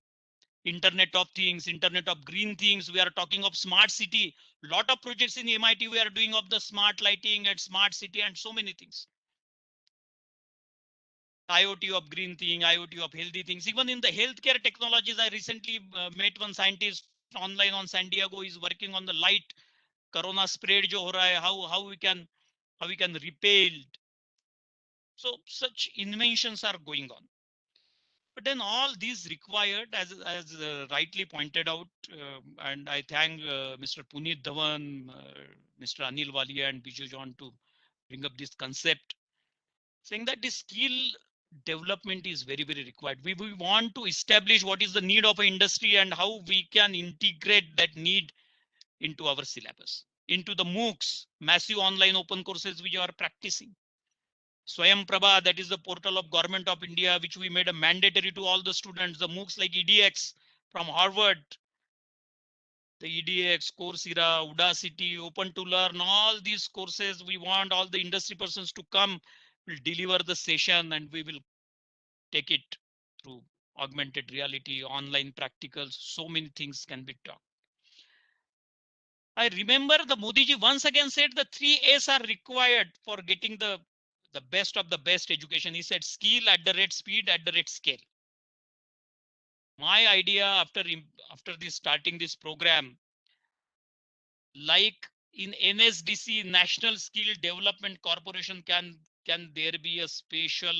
Internet of things, internet of green things. We are talking of smart city. Lot of projects in MIT we are doing of the smart lighting and smart city and so many things. IoT of green thing, IoT of healthy things. Even in the healthcare technologies, I recently met one scientist online on San Diego. Is working on the light corona spread jo ho raha hai, how we can repel. So such inventions are going on. But then all these required, as rightly pointed out, and I thank Mr. Puneet Dhawan, Mr. Anil Walia and Biju John to bring up this concept, saying that this skill development is very, very required. We want to establish what is the need of an industry and how we can integrate that need into our syllabus, into the MOOCs, massive online open courses we are practicing. Swayam Prabha, that is the portal of Government of India, which we made a mandatory to all the students, the MOOCs like EDX from Harvard, the EDX, Coursera, Udacity, Open to Learn, all these courses, we want all the industry persons to come, will deliver the session and we will take it through augmented reality, online practicals, so many things can be taught. I remember the Modi ji once again said the 3 A's are required for getting the best of the best education. He said skill, speed, scale. My idea after this starting this program, like in NSDC, National Skill Development Corporation, can there be a special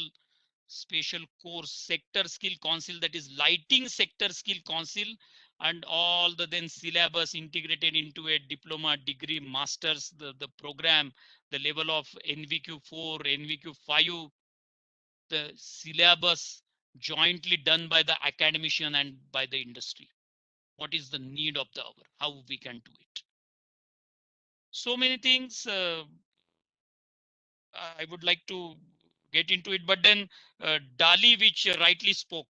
course, sector skill council, that is lighting sector skill council, and all the then syllabus integrated into a diploma, degree, masters, the program, the level of NVQ 4, NVQ 5, the syllabus jointly done by the academician and by the industry. What is the need of the hour? How we can do it? So many things I would like to get into it, but then Dali, which rightly spoke.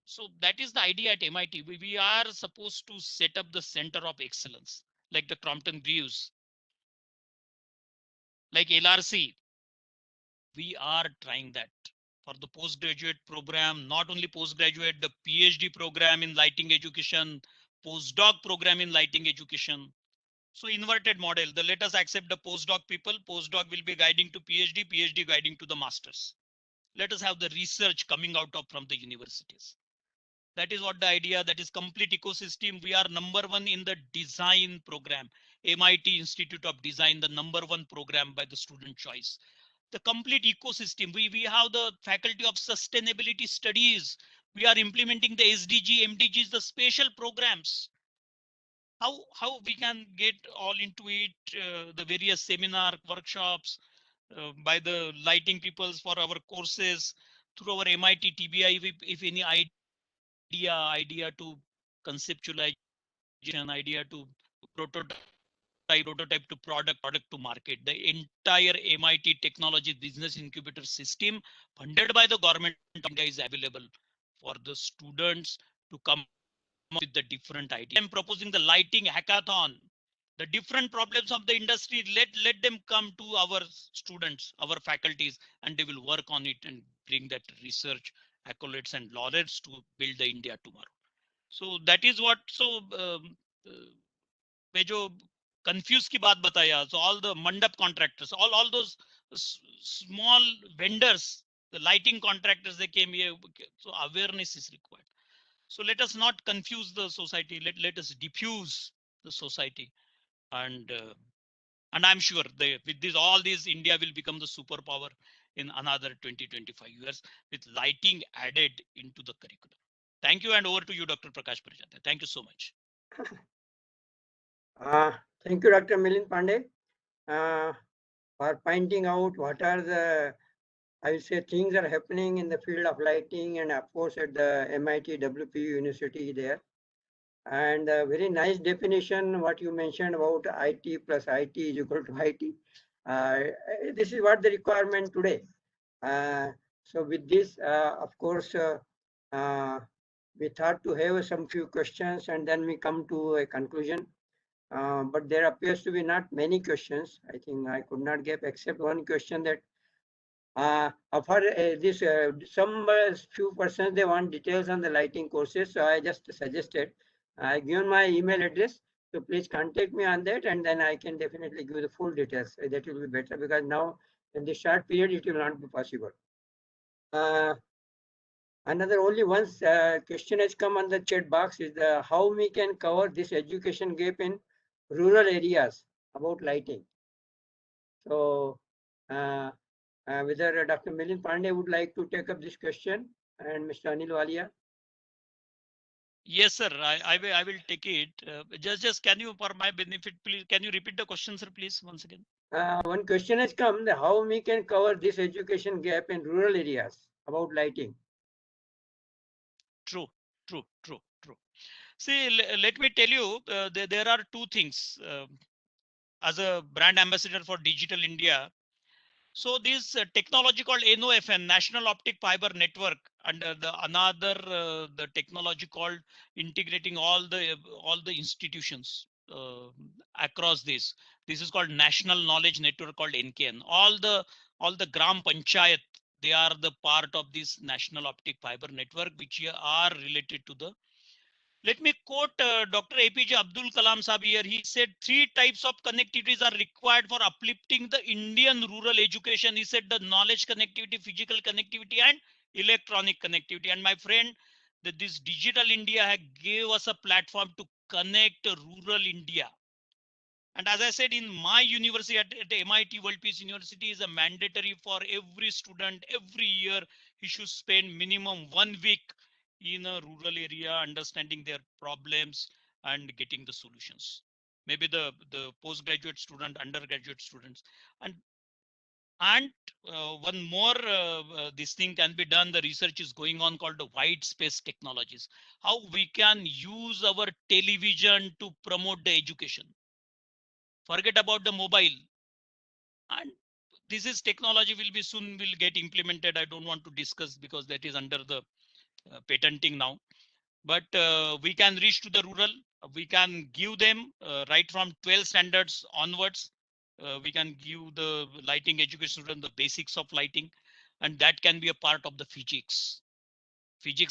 So that is the idea at MIT. We are supposed to set up the center of excellence, like the Crompton Greaves, like LRC. We are trying that for the postgraduate program, not only postgraduate, the PhD program in lighting education, postdoc program in lighting education. So inverted model, let us accept the postdoc people, postdoc will be guiding to PhD, PhD guiding to the masters. Let us have the research coming out of from the universities. That is what the idea, that is complete ecosystem. We are #1 in the design program. MIT Institute of Design, the #1 program by the student choice. The complete ecosystem. We have the faculty of sustainability studies. We are implementing the SDG, MDGs, the special programs. How we can get all into it, the various seminar workshops by the lighting peoples for our courses through our MIT TBI, if any idea to conceptualization, idea to prototype to product to market. The entire MIT technology business incubator system funded by the government of India is available for the students to come up with the different ideas. I'm proposing the lighting hackathon. The different problems of the industry, let them come to our students, our faculties, and they will work on it and bring that research accolades and laurels to build the India tomorrow. So that is what, so मैं जो confused की बात बताया, so all the mandap contractors, all those small vendors, the lighting contractors, they came here, so awareness is required. So let us not confuse the society, let us diffuse the society, and I'm sure with this, all these, India will become the superpower in another 20-25 years with lighting added into the curriculum. Thank you, and over to you, Dr. Prakash Barjatya. Thank you so much. Thank you, Dr. Milind Pandey, for pointing out what are the, I will say, things are happening in the field of lighting, and of course at the MIT WPU University there. And a very nice definition what you mentioned about IT plus IT is equal to IT. This is what the requirement today. So with this, of course, we thought to have some few questions and then we come to a conclusion. But there appears to be not many questions. I think I could not get except one question that for this some few persons they want details on the lighting courses. So I just suggested I given my email address. So please contact me on that, and then I can definitely give the full details. That will be better because now in this short period it will not be possible. Another only one question has come on the chat box is how we can cover this education gap in rural areas about lighting. So whether Dr. Milind Pandey would like to take up this question and Mr. Anil Walia. Yes, sir. I will take it. Just can you, for my benefit, please, can you repeat the question, sir, please, once again? One question has come that how we can cover this education gap in rural areas about lighting. True. See, let me tell you, there are two things. As a brand ambassador for Digital India, so this technology called NOFN, National Optic Fiber Network, and the technology called integrating all the institutions across this. This is called National Knowledge Network called NKN. All the Gram Panchayat, they are the part of this National Optic Fiber Network, which are related to the. Let me quote Dr. APJ Abdul Kalam Sahab here. He said 3 types of connectivities are required for uplifting the Indian rural education. He said the knowledge connectivity, physical connectivity, and electronic connectivity. And my friend, this Digital India gave us a platform to connect rural India. And as I said, in my university at MIT World Peace University is a mandatory for every student. Every year he should spend minimum 1 week in a rural area, understanding their problems and getting the solutions. Maybe the postgraduate student, undergraduate students, and one more this thing can be done. The research is going on called the white space technologies. How we can use our television to promote the education. Forget about the mobile. And this is technology will get implemented. I don't want to discuss because that is under the patenting now. But we can reach to the rural. We can give them right from 12 standards onwards. We can give the lighting education student the basics of lighting, and that can be a part of the physics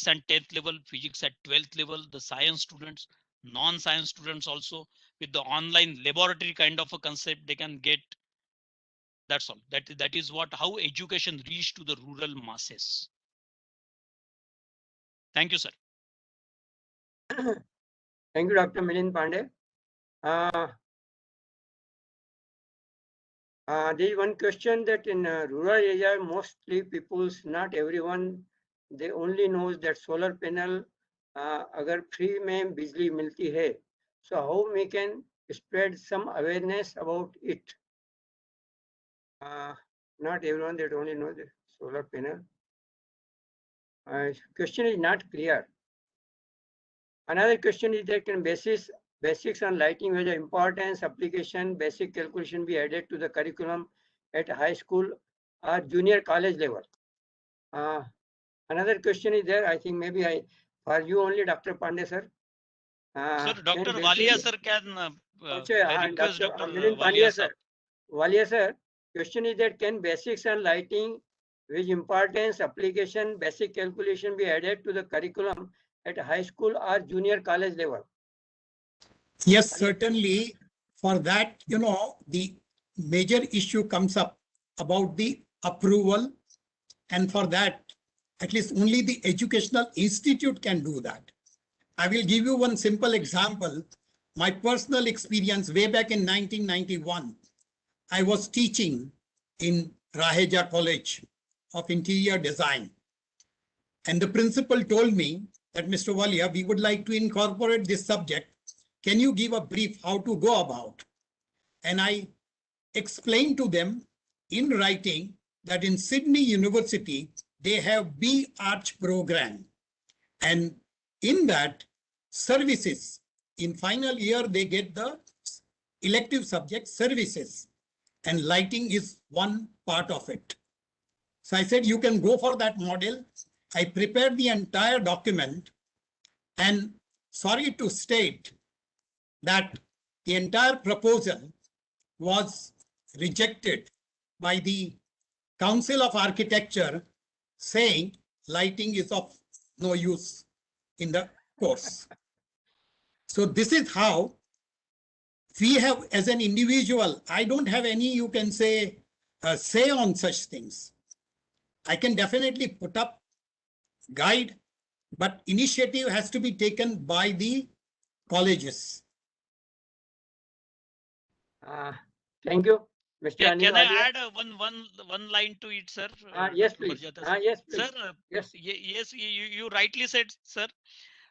and 10th level, physics at 12th level, the science students, non-science students also with the online laboratory kind of a concept they can get. That's all. That is how education reach to the rural masses. Thank you, sir. Thank you, Dr. Milind Pandey. There is one question that in rural area, mostly people's, not everyone, they only knows that solar panel agar free mein bijli milti hai. So how we can spread some awareness about it? Not everyone that only knows the solar panel. Question is not clear. Another question is that can basics on lighting whether importance, application, basic calculation be added to the curriculum at high school or junior college level. Another question is there. I think maybe for you only, Dr. Pandey sir. Sir, Dr. Walia sir can request Dr. Walia sir. Walia sir, question is that can basics on lighting with importance, application, basic calculation be added to the curriculum at high school or junior college level? Yes, certainly. For that, the major issue comes up about the approval. And for that, at least only the educational institute can do that. I will give you one simple example. My personal experience way back in 1991, I was teaching in Raheja College of Interior Design. And the principal told me that, Mr. Walia, we would like to incorporate this subject. Can you give a brief how to go about? And I explained to them in writing that in Sydney University, they have B-Arch program. And in that services, in final year, they get the elective subject services. And lighting is one part of it. So I said, you can go for that model. I prepared the entire document, and sorry to state that the entire proposal was rejected by the Council of Architecture, saying lighting is of no use in the course. So this is how we have, as an individual, I don't have any, you can say on such things. I can definitely put up guide, but initiative has to be taken by the colleges. Thank you, Mr. Yeah, Anil can I Walia. add one line to it, sir? Yes, Dr. please. Barjatya, sir? Yes, please. Sir, Yes. yes, you rightly said, sir.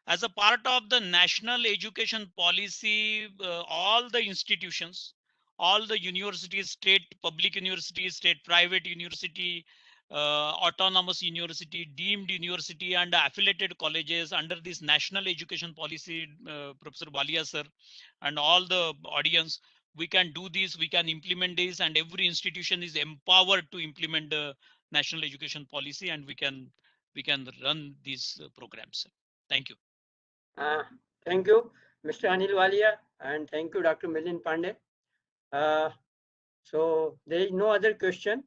As a part of the national education policy, all the institutions, all the universities, state public universities, state private university, autonomous university, deemed university, and affiliated colleges under this national education policy, Professor Walia, sir, and all the audience, we can do this, we can implement this, and every institution is empowered to implement the national education policy, and we can run these programs. Thank you. Thank you, Mr. Anil Walia, and thank you, Dr. Milind Pandey. So there is no other question.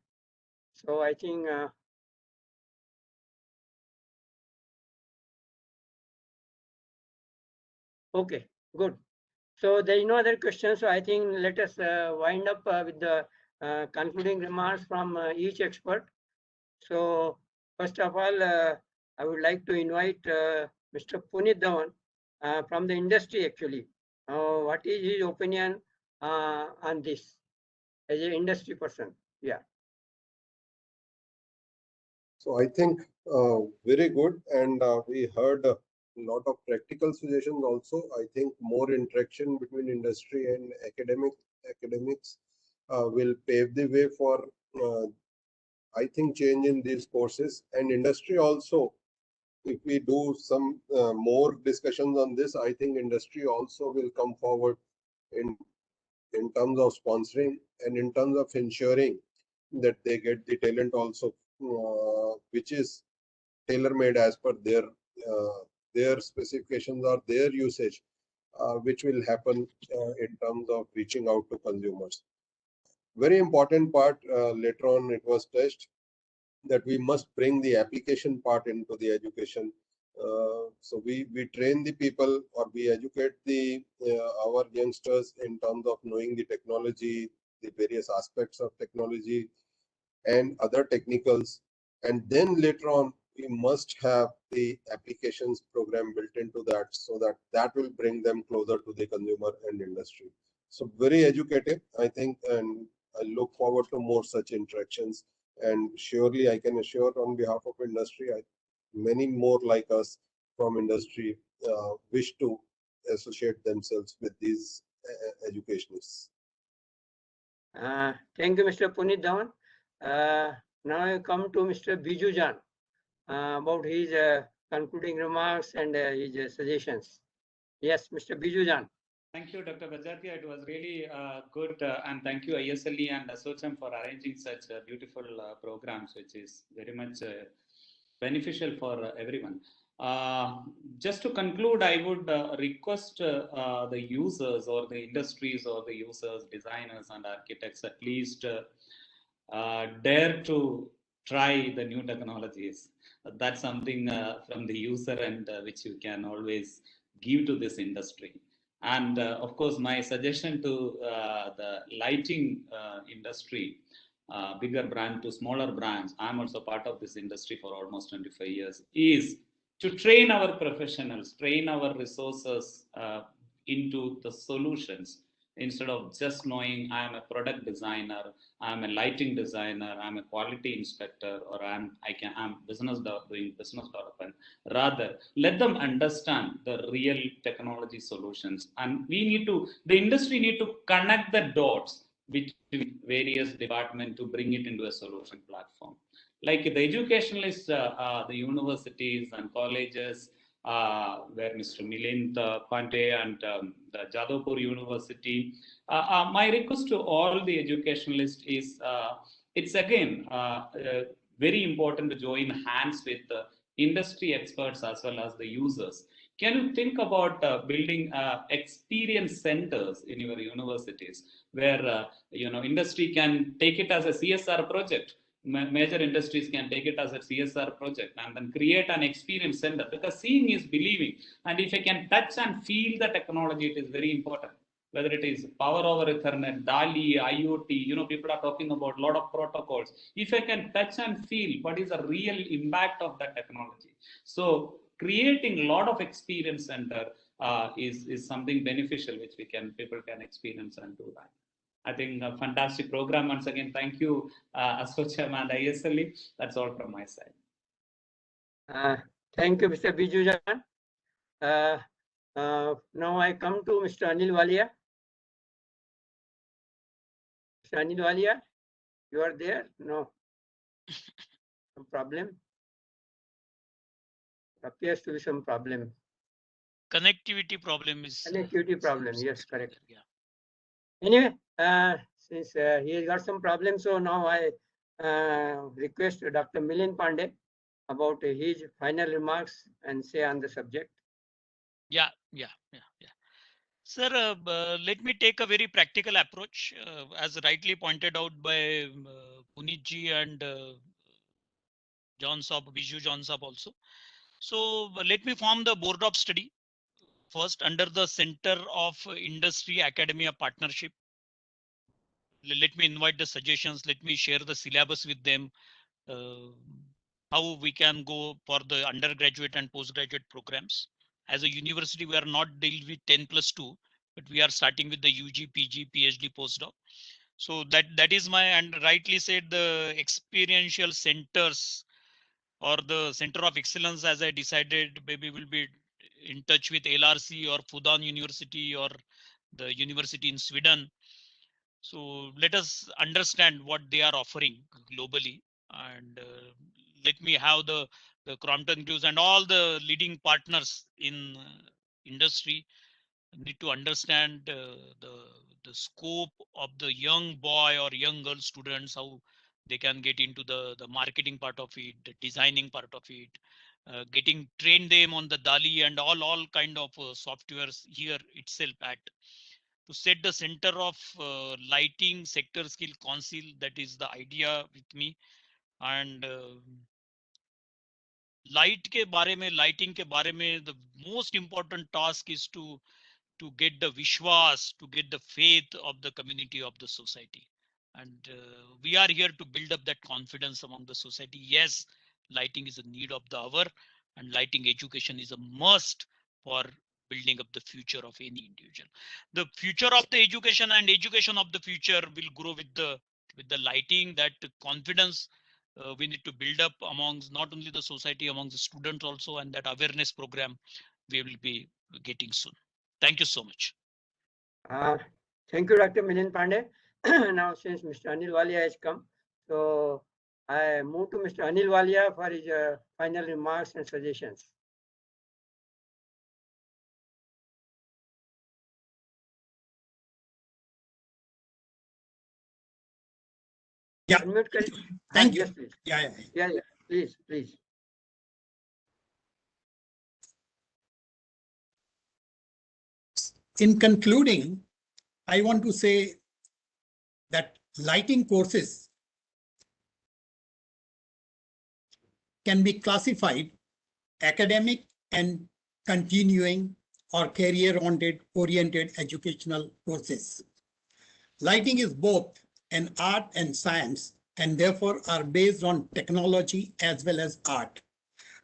So I think okay, good. So there is no other question. So I think let us wind up with the concluding remarks from each expert. So first of all, I would like to invite Mr. Puneet Dhawan from the industry actually. What is his opinion on this as an industry person? Yeah. So I think very good, and we heard a lot of practical suggestions also. I think more interaction between industry and academics will pave the way for I think change in these courses, and industry also. If we do some more discussions on this, I think industry also will come forward in terms of sponsoring and in terms of ensuring that they get the talent also, which is tailor-made as per their specifications or their usage, which will happen in terms of reaching out to consumers. Very important part, later on it was touched, that we must bring the application part into the education. So we train the people, or we educate our youngsters in terms of knowing the technology, the various aspects of technology and other technicals. And then later on, we must have the applications program built into that, so that will bring them closer to the consumer and industry. So very educative, I think, and I look forward to more such interactions. And surely I can assure on behalf of industry, many more like us from industry wish to associate themselves with these educationists. Thank you, Mr. Puneet Dhawan. Now I come to Mr. Biju Jan about his concluding remarks and his suggestions. Yes, Mr. Biju Jan. Thank you, Dr. Barjatya. It was really good, and thank you ISLE and ASSOCHAM for arranging such beautiful programs, which is very much beneficial for everyone. Just to conclude, I would request the users or the industries or the users, designers and architects at least dare to try the new technologies. That's something from the user end which you can always give to this industry. And of course, my suggestion to the lighting industry, bigger brand to smaller brands, I'm also part of this industry for almost 25 years, is to train our professionals, train our resources into the solutions. Instead of just knowing I'm a product designer, I'm a lighting designer, I'm a quality inspector, or I'm doing business development. Rather, let them understand the real technology solutions, and the industry need to connect the dots between various departments to bring it into a solution platform. Like the educationalists, the universities and colleges, where Mr. Milind Pandey and the Jadavpur University. My request to all the educationalists is, it's again, very important to join hands with industry experts as well as the users. Can you think about building experience centers in your universities where industry can take it as a CSR project? Major industries can take it as a CSR project and then create an experience center, because seeing is believing. And if I can touch and feel the technology, it is very important. Whether it is power over Ethernet, DALI, IoT, people are talking about a lot of protocols. If I can touch and feel what is the real impact of that technology. So creating a lot of experience center is something beneficial which people can experience and do that. I think a fantastic program. Once again, thank you, ASSOCHAM and ISLE. That's all from my side. Thank you, Mr. Bijujan. Now I come to Mr. Anil Walia. Mr. Anil Walia, you are there? No. Some problem? Appears to be some problem. Connectivity problem is. Connectivity problem, yes, correct. Yeah. Anyway, since he has got some problem, so now I request Dr. Milind Pandey about his final remarks and say on the subject. Yeah. Sir, let me take a very practical approach, as rightly pointed out by Puneet ji and John Saab, Biju John Saab also. So let me form the board of study first under the Center of Industry Academia Partnership. Let me invite the suggestions. Let me share the syllabus with them. How we can go for the undergraduate and postgraduate programs. As a university, we are not dealing with 10+2, but we are starting with the UG, PG, PhD, postdoc. So that is my, and rightly said, the experiential centers or the center of excellence, as I decided, maybe will be in touch with LRC or Fudan University or the university in Sweden. So let us understand what they are offering globally, and let me have the Crompton Greaves and all the leading partners in industry need to understand the scope of the young boy or young girl students, how they can get into the marketing part of it, the designing part of it, train them on the DALI and all kind of softwares here itself at to set the center of lighting sector skill council. That is the idea with me. And lighting के बारे में the most important task is to get the vishwas, to get the faith of the community, of the society. And we are here to build up that confidence among the society. Yes, lighting is a need of the hour, and lighting education is a must for building up the future of any individual. The future of the education and education of the future will grow with the lighting. That confidence we need to build up amongst not only the society, amongst the students also, and that awareness program we will be getting soon. Thank you so much. Thank you, Dr. Milind Pandey. Now, since Mr. Anil Walia has come, so I move to Mr. Anil Walia for his final remarks and suggestions. Yeah. Unmute, Thank you. yes, please. Yeah. Please. In concluding, I want to say that lighting courses can be classified academic and continuing or career-oriented educational courses. Lighting is both an art and science, and therefore are based on technology as well as art.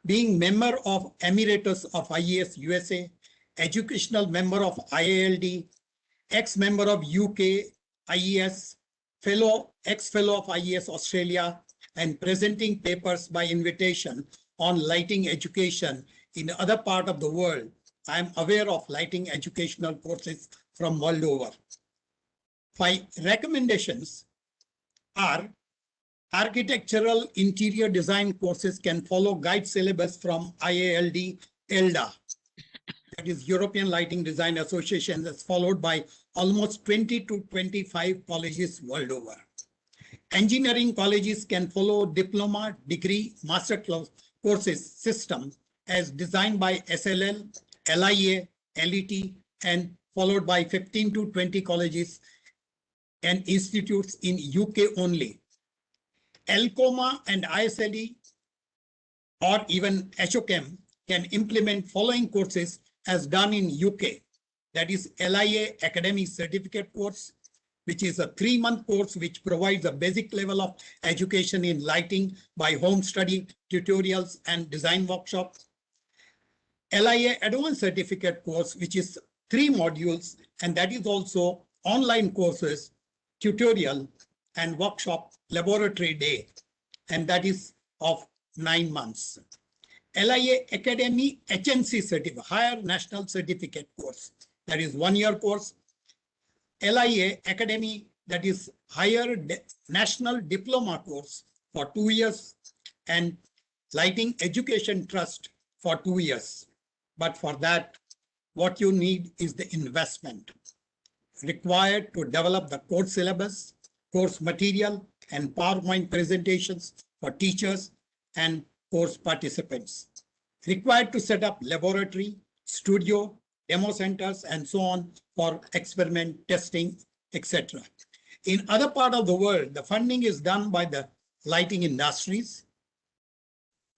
Being member of Emeritus of IES USA, educational member of IALD, ex-member of UK IES, ex-fellow of IES Australia, and presenting papers by invitation on lighting education in other part of the world, I am aware of lighting educational courses from world over. 5 recommendations are: architectural interior design courses can follow guide syllabus from IALD ELDA, that is European Lighting Design Association, that's followed by almost 20 to 25 colleges world over. Engineering colleges can follow diploma, degree, master courses system as designed by SLL, LIA, LET, and followed by 15 to 20 colleges and institutes in UK only. ELCOMA and ISLE or even HOCAM can implement following courses as done in UK. That is LIA Academic Certificate course, which is a 3-month course which provides a basic level of education in lighting by home study, tutorials, and design workshops. LIA Advanced Certificate course, which is 3 modules, and that is also online courses, tutorial, and workshop laboratory day, and that is of 9 months. LIA Academy HNC Certificate, Higher National Certificate course, that is 1-year course. LIA Academy, that is Higher National Diploma course for 2 years, and Lighting Education Trust for 2 years. But for that, what you need is the investment required to develop the course syllabus, course material, and PowerPoint presentations for teachers and course participants. Required to set up laboratory, studio, demo centers, and so on for experiment testing, etc. In other part of the world, the funding is done by the lighting industries,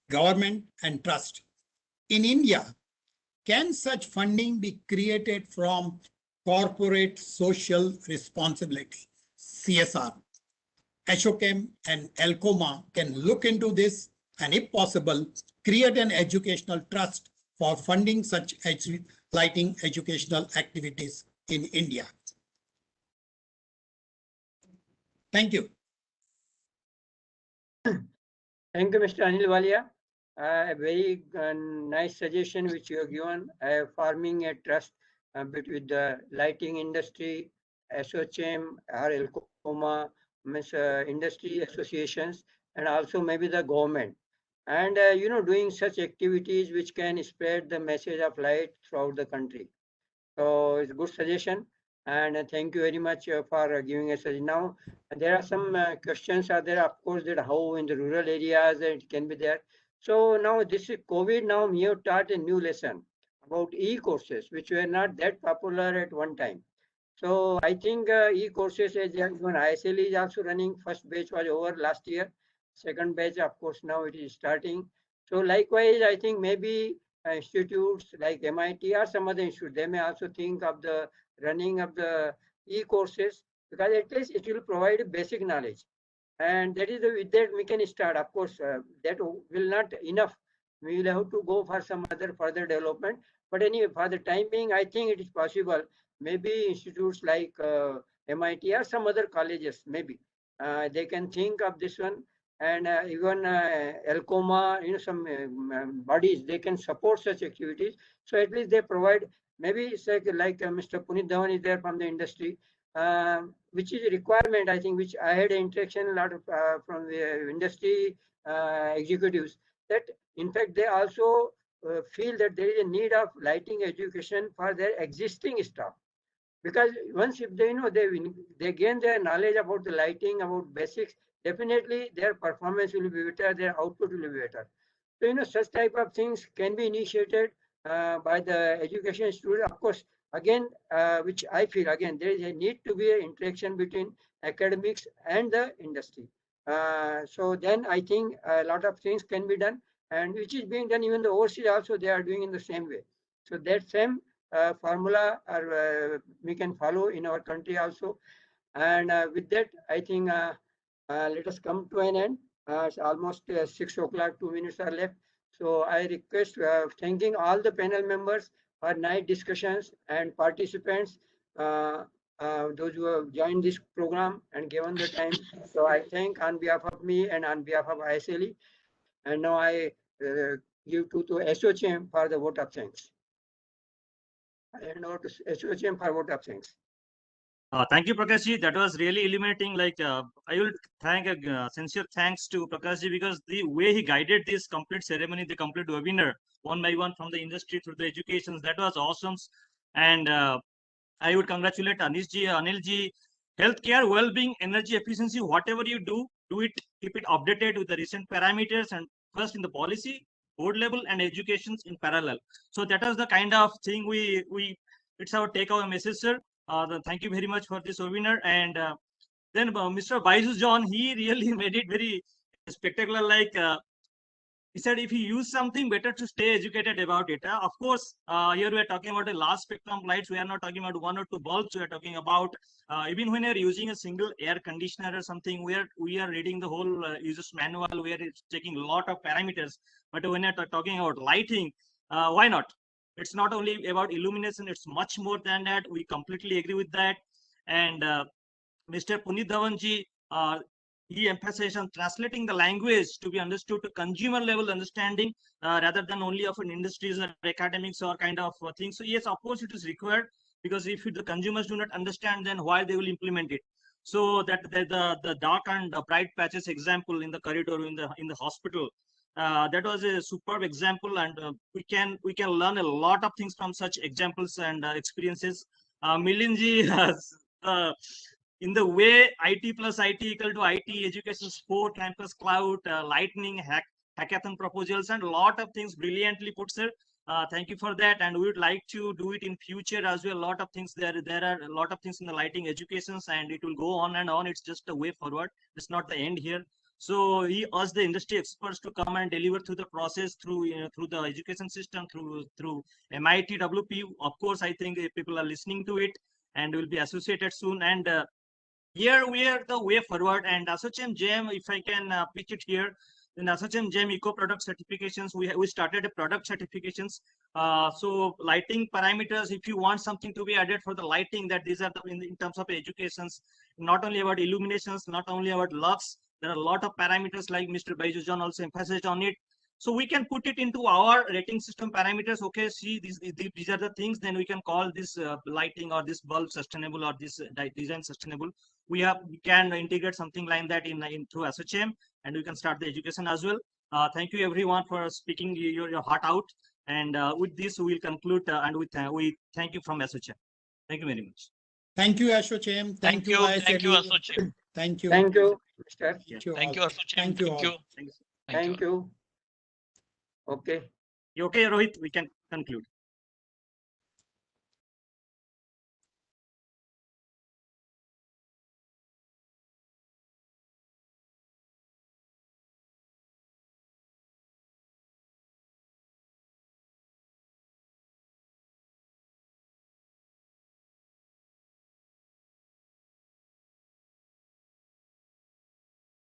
government, and trust. In India, can such funding be created from corporate social responsibility, CSR? HOCAM and ELCOMA can look into this and, if possible, create an educational trust for funding such lighting educational activities in India. Thank you. Thank you, Mr. Anil Walia. A very nice suggestion which you have given, forming a trust between the lighting industry, SOCM, or ELCOMA, industry associations, and also maybe the government. And, doing such activities which can spread the message of light throughout the country. So it's a good suggestion. And thank you very much for giving us. Now, there are some questions are there, of course, that how in the rural areas it can be there. So now this is COVID, now we have taught a new lesson about e-courses, which were not that popular at one time. So I think e-courses, as even ISL is also running, first batch was over last year. Second batch, of course, now it is starting. So likewise, I think maybe institutes like MIT or some other institute, they may also think of the running of the e-courses, because at least it will provide basic knowledge. And that is with that we can start. Of course, that will not enough. We will have to go for some other further development. But anyway, for the time being, I think it is possible. Maybe institutes like MIT or some other colleges, maybe they can think of this one. And even ELCOMA, some bodies, they can support such activities. So at least they provide, maybe it's like Mr. Puneet Dhawan is there from the industry, which is a requirement, I think, which I had interaction a lot of from the industry executives, that in fact they also feel that there is a need of lighting education for their existing staff. Because once if they they gain their knowledge about the lighting, about basics, definitely their performance will be better, their output will be better. So such type of things can be initiated by the education student. Of course, again, which I feel again there is a need to be an interaction between academics and the industry. So then I think a lot of things can be done, and which is being done even the overseas also, they are doing in the same way. So that same formula we can follow in our country also. And with that, I think let us come to an end. It's almost 6 o'clock, 2 minutes are left. So I request, thanking all the panel members for nice discussions and participants, those who have joined this program and given the time. So I thank on behalf of me and on behalf of ISLE. And now I give to SOCM for the vote of thanks. I hand over to SOCM for vote of thanks. Thank you, Prakashji. That was really illuminating. Like, I will thank sincere thanks to Prakashji, because the way he guided this complete ceremony, the complete webinar, one by one from the industry through the educations, that was awesome. And I would congratulate Anilji healthcare, well-being, energy efficiency, whatever you do it, keep it updated with the recent parameters, and first in the policy, board level, and educations in parallel. So that is the kind of thing it's our takeaway message, sir. Thank you very much for this webinar. And then Mr. Baiju John, he really made it very spectacular. Like he said, if you use something, better to stay educated about it. Of course, here we are talking about a large spectrum lights. We are not talking about 1 or 2 bulbs. We are talking about even when you're using a single air conditioner or something, where we are reading the whole user's manual, where it's taking a lot of parameters. But when you're talking about lighting, why not? It's not only about illumination, it's much more than that. We completely agree with that. And Mr. Puneet Dhawanji, he emphasized on translating the language to be understood to consumer level understanding rather than only of an industries or academics or kind of things. So yes, of course it is required, because if the consumers do not understand, then why they will implement it. So that the dark and bright patches example in the corridor in the hospital, that was a superb example, and we can learn a lot of things from such examples and experiences. Milinji has in the way IT plus IT equal to IT, education, sport, campus, cloud, lightning, hackathon proposals, and a lot of things brilliantly put, sir. Thank you for that. And we would like to do it in future as well. A lot of things there are a lot of things in the lighting educations, and it will go on and on. It's just a way forward. It's not the end here. So he asked the industry experts to come and deliver through the process, through the education system, through MIT WP. Of course, I think people are listening to it and will be associated soon. And here we are the way forward. And ASSOCHAM JAM, if I can pitch it here, in ASSOCHAM JAM eco product certifications, we started a product certifications. So lighting parameters, if you want something to be added for the lighting, that these are the in terms of educations, not only about illuminations, not only about lux, there are a lot of parameters like Mr. Baiju John also emphasized on it. So we can put it into our rating system parameters. Okay, see, these are the things. Then we can call this lighting or this bulb sustainable or this design sustainable. We can integrate something like that in through ASSOCHAM, and we can start the education as well. Thank you everyone for speaking your heart out. And with this, we will conclude. And we thank you from ASSOCHAM. Thank you very much. Thank you, ASSOCHAM. Thank you, ASSOCHAM. Thank you. Thank you, Mr. Thank you, ASSOCHAM. Thank you. Thank you. Thank you. Okay. You okay, Rohit? We can conclude.